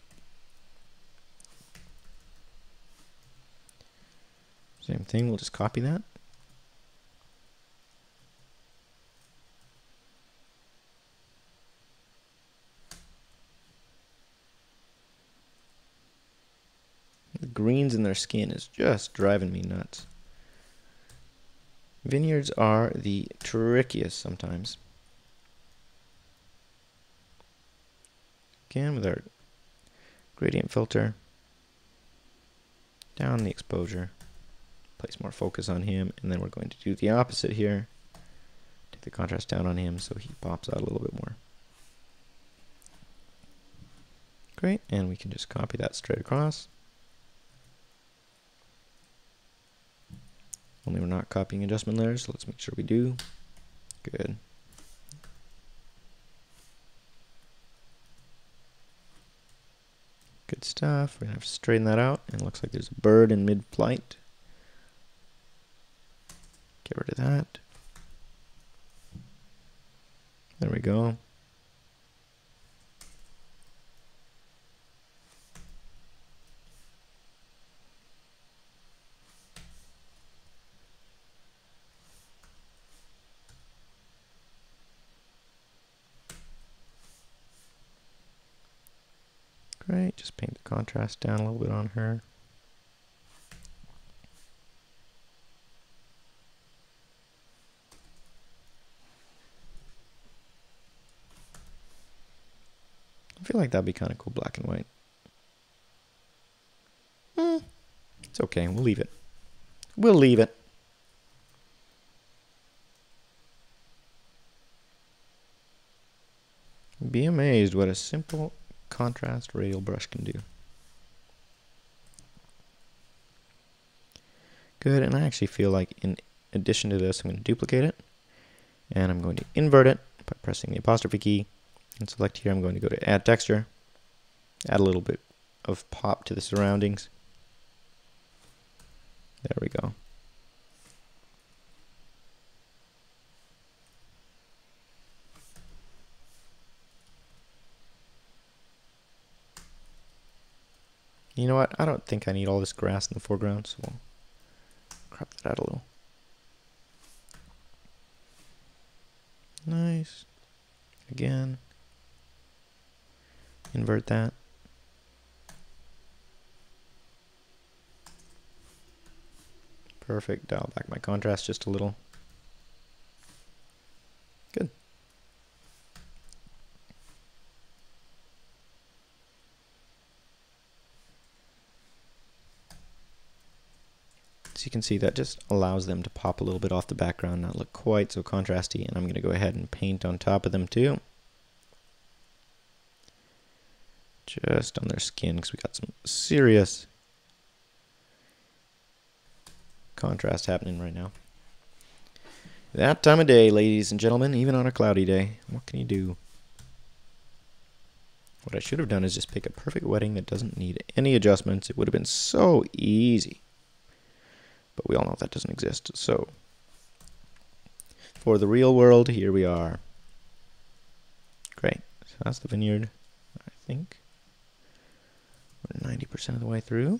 [SPEAKER 1] Same thing, we'll just copy that. The greens in their skin is just driving me nuts. Vineyards are the trickiest sometimes. Again, with our gradient filter, down the exposure, place more focus on him, and then we're going to do the opposite here. Take the contrast down on him so he pops out a little bit more. Great, and we can just copy that straight across. Only we're not copying adjustment layers, so let's make sure we do. Good. Good stuff. We're going to have to straighten that out. And it looks like there's a bird in mid-flight. Get rid of that. There we go. Great, just paint the contrast down a little bit on her. I feel like that'd be kind of cool, black and white. It's okay, we'll leave it. We'll leave it. Be amazed what a simple contrast radial brush can do. Good, and I actually feel like in addition to this, I'm going to duplicate it, and I'm going to invert it by pressing the apostrophe key, and select here. I'm going to go to Add Texture, add a little bit of pop to the surroundings. There we go. You know what? I don't think I need all this grass in the foreground, so we'll crop that out a little. Nice. Again. Invert that. Perfect. Dial back my contrast just a little. Good. So you can see that just allows them to pop a little bit off the background, not look quite so contrasty, and I'm going to go ahead and paint on top of them too. Just on their skin, because we got some serious contrast happening right now. That time of day, ladies and gentlemen, even on a cloudy day, what can you do? What I should have done is just pick a perfect wedding that doesn't need any adjustments. It would have been so easy. But we all know that doesn't exist. So, for the real world, here we are. Great. So that's the vineyard, I think. We're 90% of the way through.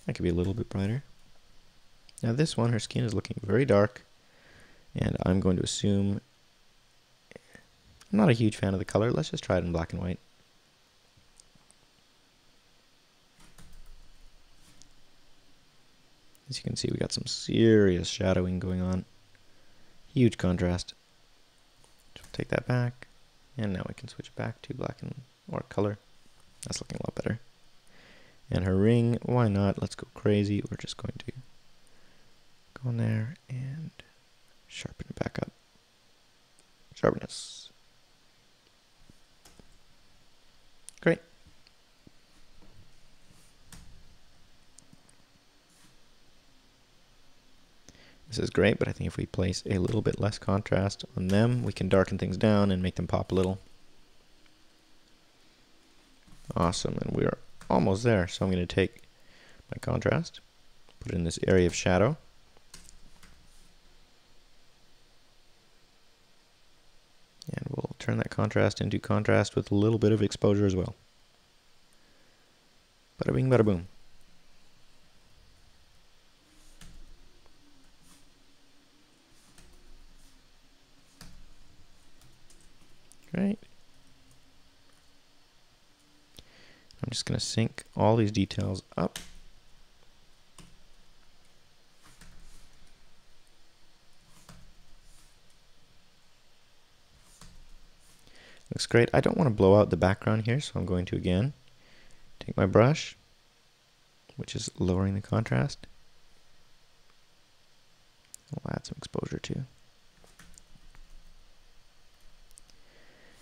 [SPEAKER 1] That could be a little bit brighter. Now this one, her skin is looking very dark, and I'm going to assume I'm not a huge fan of the color. Let's just try it in black and white. As you can see, we got some serious shadowing going on. Huge contrast. So we'll take that back, and now we can switch back to black and or color. That's looking a lot better. And her ring, why not? Let's go crazy. We're just going to go in there and sharpen it back up. Sharpness. Great. This is great, but I think if we place a little bit less contrast on them, we can darken things down and make them pop a little. Awesome, and we are almost there. So I'm going to take my contrast, put it in this area of shadow. And we'll turn that contrast into contrast with a little bit of exposure as well. Bada bing, bada boom. Great. I'm just going to sync all these details up. Looks great. I don't want to blow out the background here, so I'm going to again take my brush, which is lowering the contrast. We'll add some exposure too.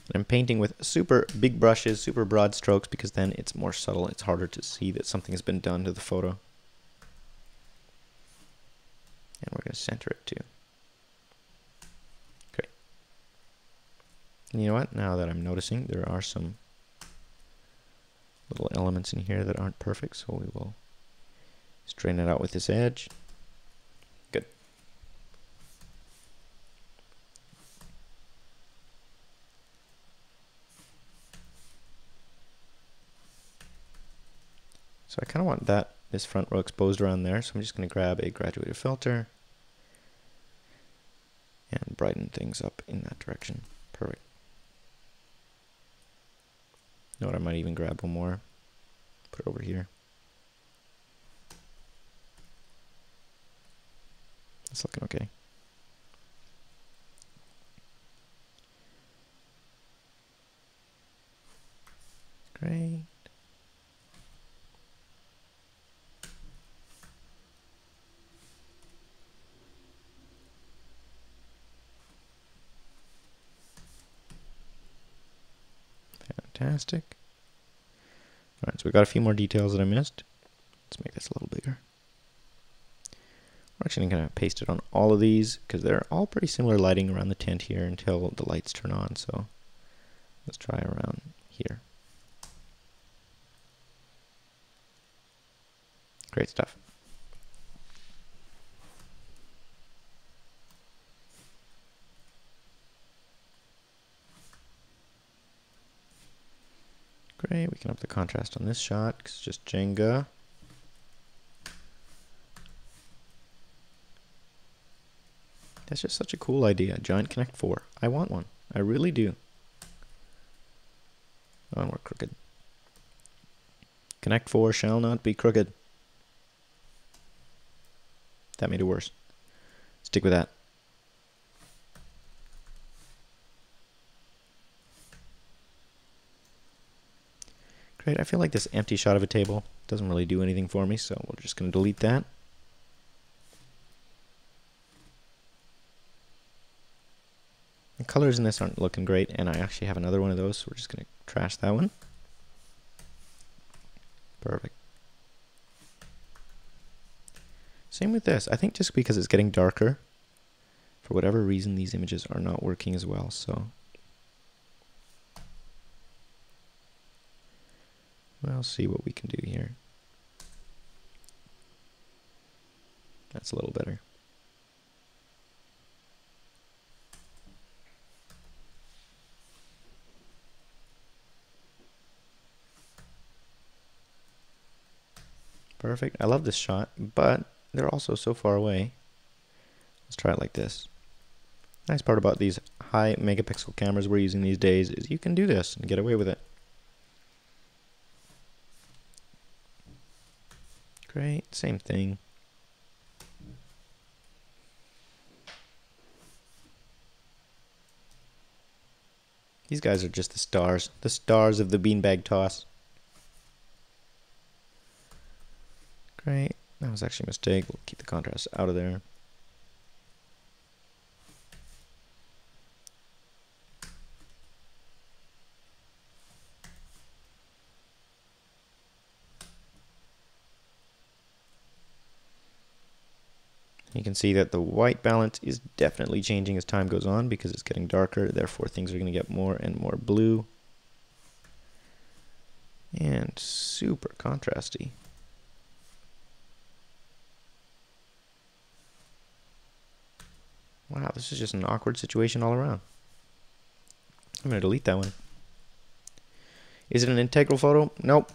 [SPEAKER 1] And I'm painting with super big brushes, super broad strokes, because then it's more subtle. It's harder to see that something has been done to the photo. And we're going to center it too. Great. And you know what? Now that I'm noticing there are some little elements in here that aren't perfect, so we will straighten it out with this edge. Good. So I kind of want this front row exposed around there, so I'm just going to grab a graduated filter and brighten things up in that direction. Perfect. You know what, I might even grab one more, put it over here. It's looking okay. Great. Fantastic. Alright, so we got a few more details that I missed. Let's make this a little bigger. We're actually going to paste it on all of these because they're all pretty similar lighting around the tent here until the lights turn on. So let's try around here. Great stuff. Great, we can up the contrast on this shot because it's just Jenga. That's just such a cool idea. Giant Connect 4. I want one. I really do. Oh, and we're crooked. Connect 4 shall not be crooked. That made it worse. Stick with that. Great, I feel like this empty shot of a table doesn't really do anything for me, so we're just going to delete that. The colors in this aren't looking great, and I actually have another one of those, so we're just going to trash that one. Perfect. Same with this. I think just because it's getting darker, for whatever reason, these images are not working as well, so we'll see what we can do here. That's a little better. Perfect. I love this shot, but they're also so far away. Let's try it like this. Nice part about these high megapixel cameras we're using these days is you can do this and get away with it. Great, same thing. These guys are just the stars of the beanbag toss. Great, that was actually a mistake. We'll keep the contrast out of there. You can see that the white balance is definitely changing as time goes on because it's getting darker, therefore things are going to get more and more blue. And super contrasty. Wow, this is just an awkward situation all around. I'm going to delete that one. Is it an integral photo? Nope.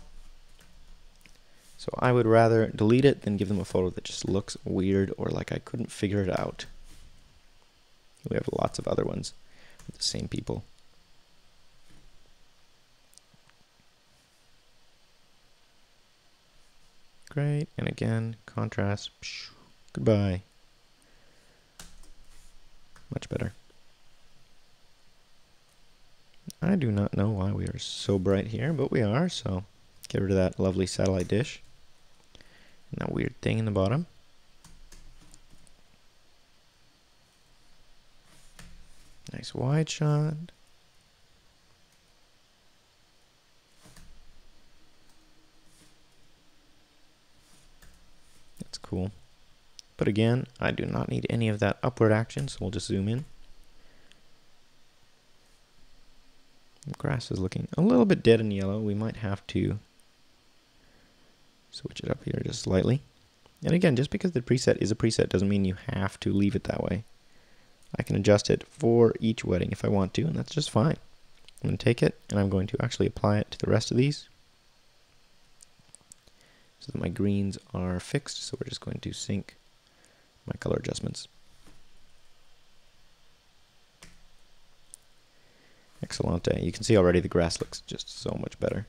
[SPEAKER 1] So I would rather delete it than give them a photo that just looks weird or like I couldn't figure it out. We have lots of other ones with the same people. Great, and again, contrast. Goodbye. Much better. I do not know why we are so bright here, but we are, so get rid of that lovely satellite dish. And that weird thing in the bottom. Nice wide shot. That's cool. But again, I do not need any of that upward action, so we'll just zoom in. The grass is looking a little bit dead and yellow. We might have to Switch it up here just slightly. And again, just because the preset is a preset doesn't mean you have to leave it that way. I can adjust it for each wedding if I want to, and that's just fine. I'm going to take it, and I'm going to actually apply it to the rest of these so that my greens are fixed. So we're just going to sync my color adjustments. Excellent. You can see already the grass looks just so much better.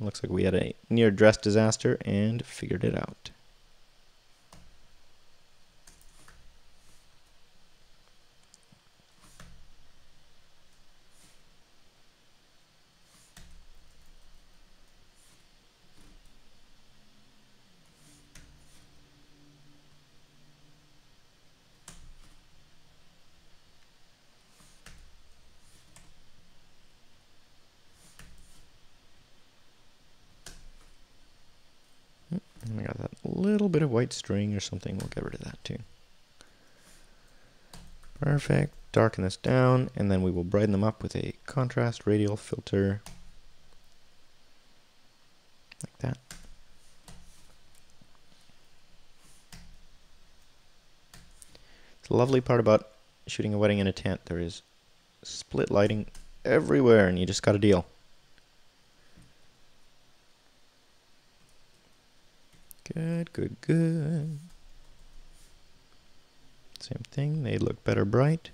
[SPEAKER 1] Looks like we had a near-dress disaster and figured it out. And I got that little bit of white string or something. We'll get rid of that too. Perfect. Darken this down, and then we will brighten them up with a contrast radial filter. Like that. The lovely part about shooting a wedding in a tent, there is split lighting everywhere, and you just got to deal. Good, good, good. Same thing, they look better bright.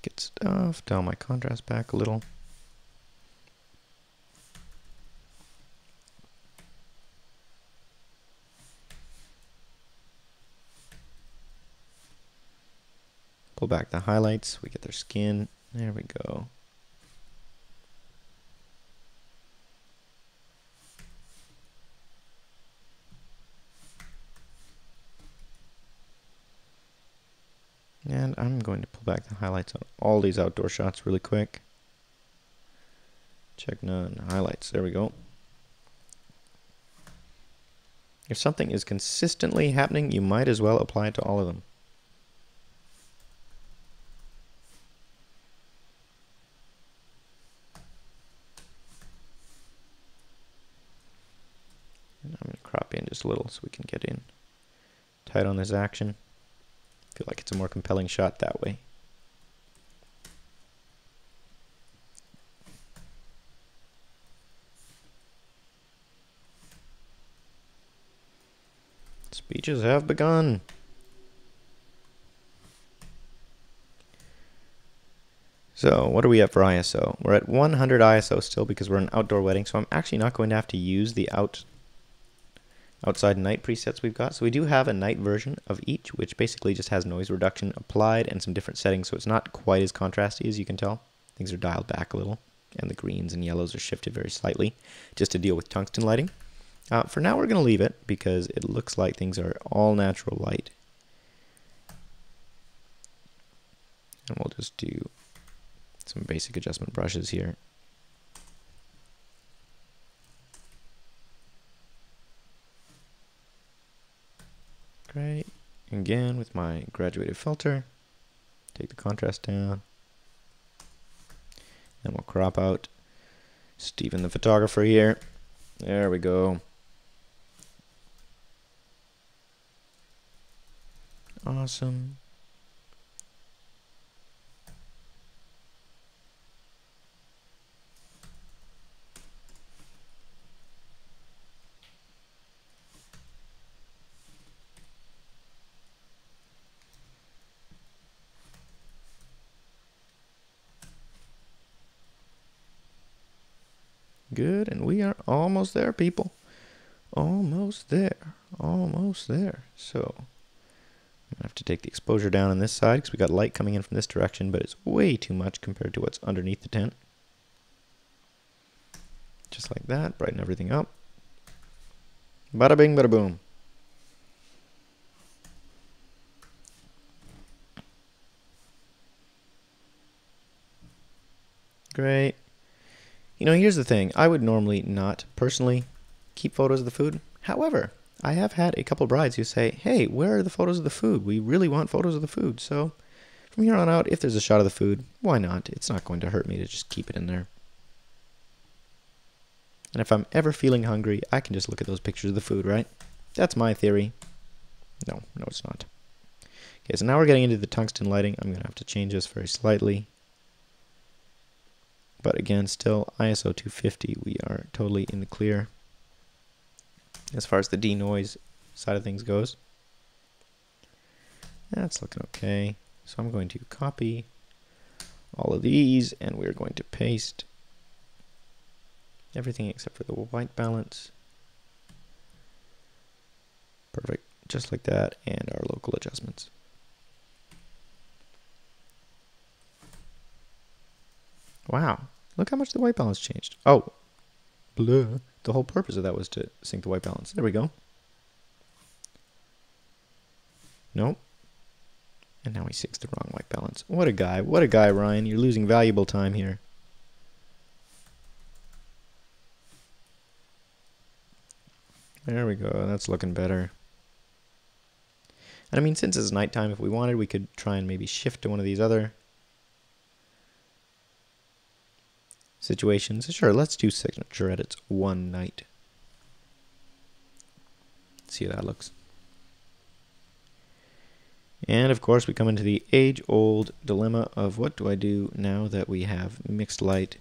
[SPEAKER 1] Good stuff. Dial my contrast back a little. Pull back the highlights. We get their skin. There we go. And I'm going to pull back the highlights on all these outdoor shots really quick. Check none, highlights, there we go. If something is consistently happening, you might as well apply it to all of them. And I'm going to crop in just a little so we can get in tight on this action. Feel like it's a more compelling shot that way. Speeches have begun. So what are we at for ISO? We're at 100 ISO still because we're an outdoor wedding, so I'm actually not going to have to use the outside night presets we've got. So we do have a night version of each, which basically just has noise reduction applied and some different settings, so it's not quite as contrasty as you can tell. Things are dialed back a little, and the greens and yellows are shifted very slightly just to deal with tungsten lighting. For now we're going to leave it because it looks like things are all natural light. And we'll just do some basic adjustment brushes here. Great. Again with my graduated filter, take the contrast down, and we'll crop out Steven the photographer here. There we go. Awesome. Good, and we are almost there, people. Almost there. Almost there. So, I have to take the exposure down on this side because we got light coming in from this direction, but it's way too much compared to what's underneath the tent. Just like that, brighten everything up. Bada bing, bada boom. Great. You know, here's the thing. I would normally not personally keep photos of the food. However, I have had a couple brides who say, hey, where are the photos of the food? We really want photos of the food. So from here on out, if there's a shot of the food, why not? It's not going to hurt me to just keep it in there. And if I'm ever feeling hungry, I can just look at those pictures of the food, right? That's my theory. No, it's not. Okay, so now we're getting into the tungsten lighting. I'm going to have to change this very slightly. But again, still ISO 250, we are totally in the clear as far as the denoise side of things goes. That's looking okay. So I'm going to copy all of these and we're going to paste everything except for the white balance. Perfect, just like that, and our local adjustments. Wow, look how much the white balance changed. Oh, bleh. The whole purpose of that was to sync the white balance. There we go. Nope. And now he syncs the wrong white balance. What a guy, Ryan. You're losing valuable time here. There we go, that's looking better. And I mean, since it's nighttime, if we wanted, we could try and maybe shift to one of these other situations. Sure, let's do signature edits one night. See how that looks. And of course, we come into the age-old dilemma of what do I do now that we have mixed light.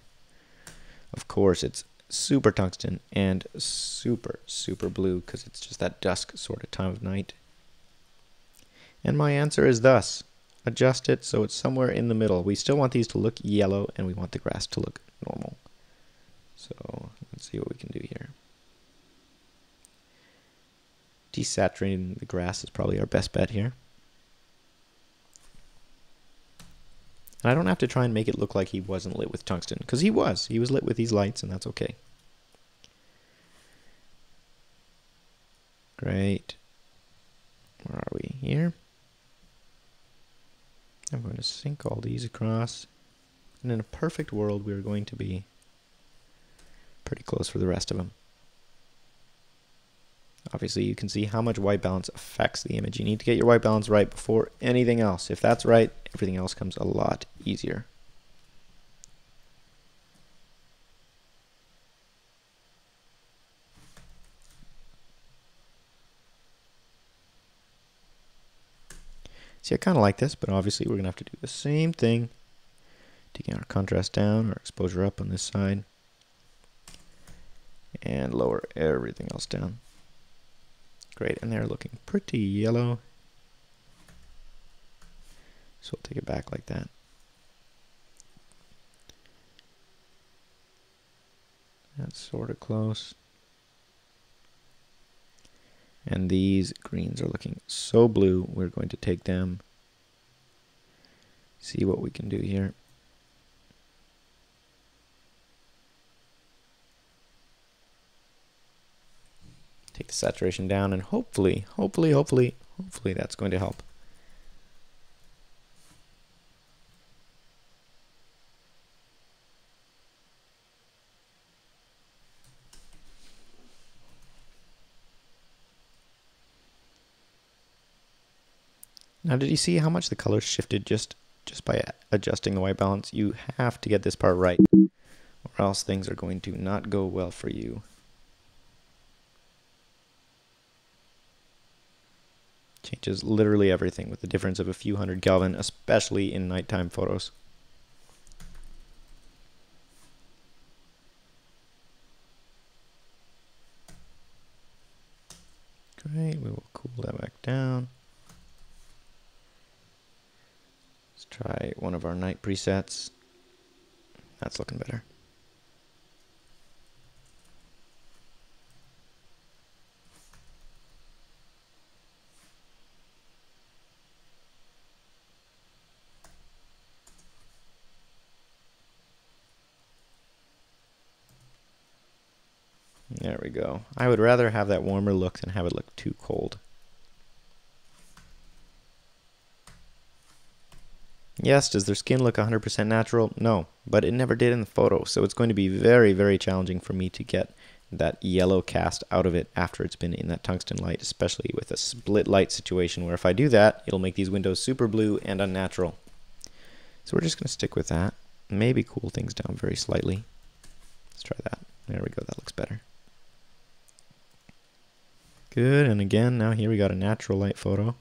[SPEAKER 1] Of course, it's super tungsten and super, super blue because it's just that dusk sort of time of night. And my answer is thus. Adjust it so it's somewhere in the middle. We still want these to look yellow and we want the grass to look normal. So let's see what we can do here. Desaturating the grass is probably our best bet here. And I don't have to try and make it look like he wasn't lit with tungsten, because he was. He was lit with these lights, and that's okay. Great. Where are we? Here. I'm going to sync all these across. And in a perfect world, we're going to be pretty close for the rest of them. Obviously, you can see how much white balance affects the image. You need to get your white balance right before anything else. If that's right, everything else comes a lot easier. See, I kind of like this, but obviously we're going to have to do the same thing. Taking our contrast down, our exposure up on this side, and lower everything else down. Great, and they're looking pretty yellow. So we'll take it back like that. That's sort of close. And these greens are looking so blue, we're going to take them, see what we can do here. Take the saturation down, and hopefully that's going to help. Now, did you see how much the color shifted just by adjusting the white balance? You have to get this part right, or else things are going to not go well for you. Changes literally everything with the difference of a few hundred Kelvin, especially in nighttime photos. Great, we will cool that back down. Let's try one of our night presets. That's looking better. There we go. I would rather have that warmer look than have it look too cold. Yes, does their skin look 100% natural? No, but it never did in the photo, so it's going to be very, very challenging for me to get that yellow cast out of it after it's been in that tungsten light, especially with a split light situation where if I do that, it'll make these windows super blue and unnatural. So we're just going to stick with that. Maybe cool things down very slightly. Let's try that. There we go, that looks better. Good, and again, now here we got a natural light photo.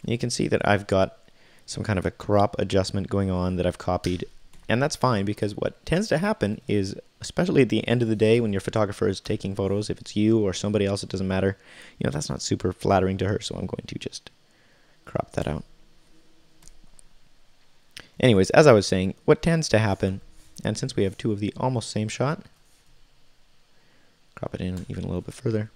[SPEAKER 1] You can see that I've got some kind of a crop adjustment going on that I've copied, and that's fine because what tends to happen is, especially at the end of the day when your photographer is taking photos, if it's you or somebody else, it doesn't matter, you know, that's not super flattering to her, so I'm going to just crop that out. Anyways, as I was saying, what tends to happen, and since we have two of the almost same shot, crop it in even a little bit further.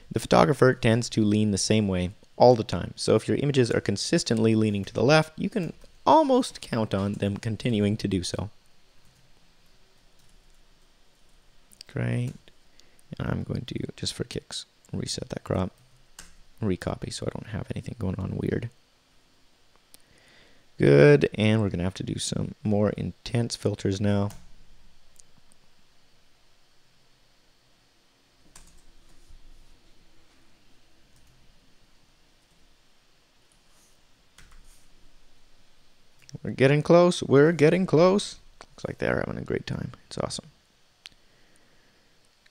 [SPEAKER 1] The photographer tends to lean the same way all the time. So if your images are consistently leaning to the left, you can almost count on them continuing to do so. Great. And I'm going to, just for kicks, reset that crop, recopy so I don't have anything going on weird. Good, and we're going to have to do some more intense filters now. We're getting close. We're getting close. Looks like they're having a great time. It's awesome.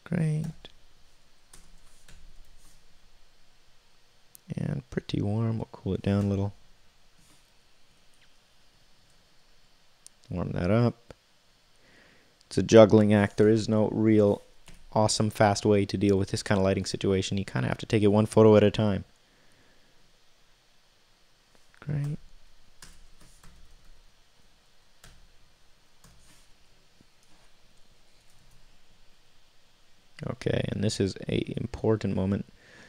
[SPEAKER 1] Great. And pretty warm. We'll cool it down a little. Warm that up. It's a juggling act. There is no real awesome fast way to deal with this kind of lighting situation. You kind of have to take it one photo at a time. Great. Okay, and this is an important moment,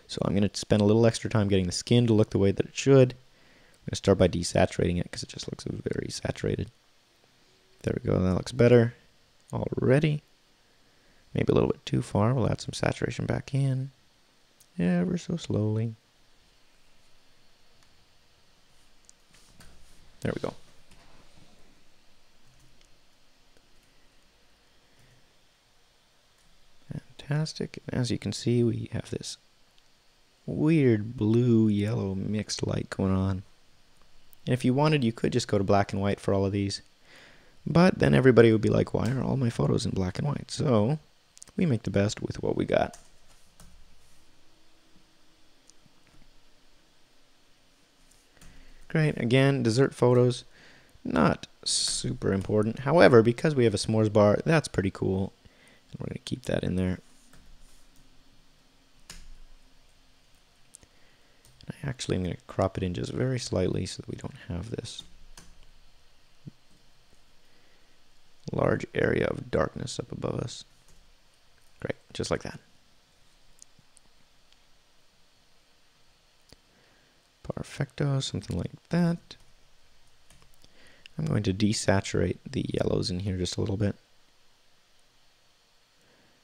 [SPEAKER 1] so I'm going to spend a little extra time getting the skin to look the way that it should. I'm going to start by desaturating it because it just looks very saturated. There we go, that looks better already. Maybe a little bit too far. We'll add some saturation back in, ever so slowly. There we go. Fantastic. And as you can see, we have this weird blue-yellow mixed light going on. And if you wanted, you could just go to black and white for all of these. But then everybody would be like, why are all my photos in black and white? So we make the best with what we got. Great. Again, dessert photos, not super important. However, because we have a s'mores bar, that's pretty cool. And we're going to keep that in there. I actually am going to crop it in just very slightly so that we don't have this large area of darkness up above us. Great, just like that. Perfecto, something like that. I'm going to desaturate the yellows in here just a little bit,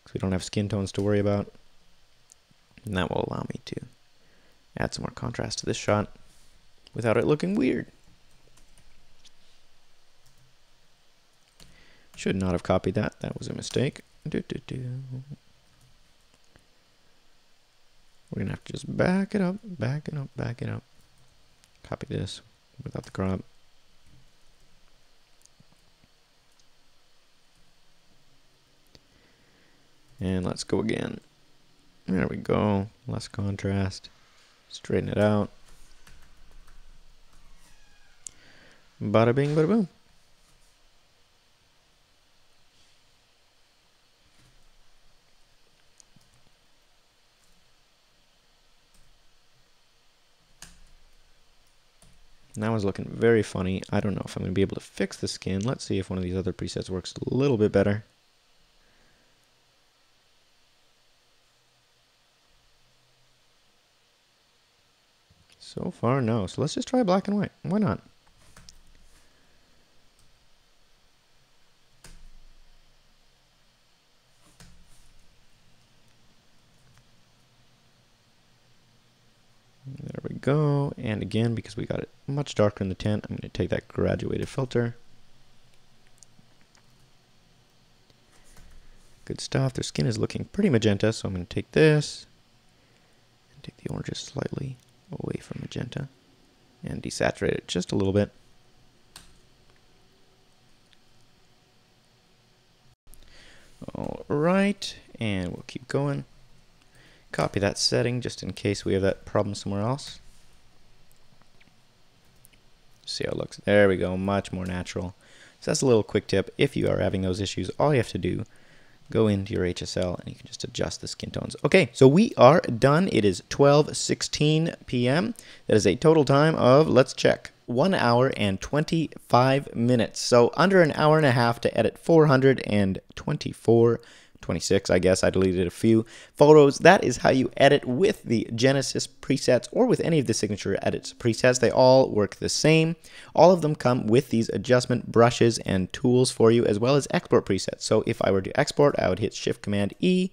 [SPEAKER 1] because we don't have skin tones to worry about. And that will allow me to add some more contrast to this shot without it looking weird. Should not have copied that. That was a mistake. We're going to have to just back it up, back it up, back it up. Copy this without the crop. And let's go again. There we go. Less contrast. Straighten it out. Bada bing, bada boom. That was looking very funny. I don't know if I'm going to be able to fix the skin. Let's see if one of these other presets works a little bit better. So far, no. So let's just try black and white. Why not? There we go. And again, because we got it much darker in the tint, I'm going to take that graduated filter. Good stuff. Their skin is looking pretty magenta, so I'm going to take this and take the oranges slightly away from magenta and desaturate it just a little bit. All right, and we'll keep going. Copy that setting just in case we have that problem somewhere else. See how it looks. There we go, much more natural. So that's a little quick tip. If you are having those issues, all you have to do, go into your HSL and you can just adjust the skin tones. Okay, so we are done. It is 12:16 p.m. That is a total time of, let's check, 1 hour and 25 minutes. So under an hour and a half to edit 26, I guess. I deleted a few photos. That is how you edit with the Genesis presets or with any of the signature edits presets. They all work the same. All of them come with these adjustment brushes and tools for you, as well as export presets. So if I were to export, I would hit Shift-Command-E.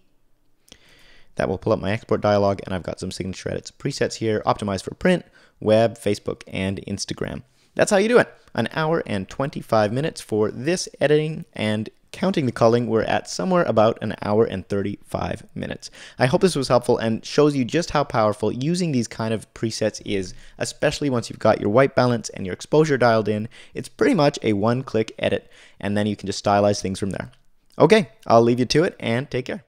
[SPEAKER 1] That will pull up my export dialog, and I've got some signature edits presets here, optimized for print, web, Facebook, and Instagram. That's how you do it. An hour and 25 minutes for this editing, and counting the culling, we're at somewhere about an hour and 35 minutes. I hope this was helpful and shows you just how powerful using these kind of presets is, especially once you've got your white balance and your exposure dialed in. It's pretty much a one-click edit, and then you can just stylize things from there. Okay, I'll leave you to it, and take care.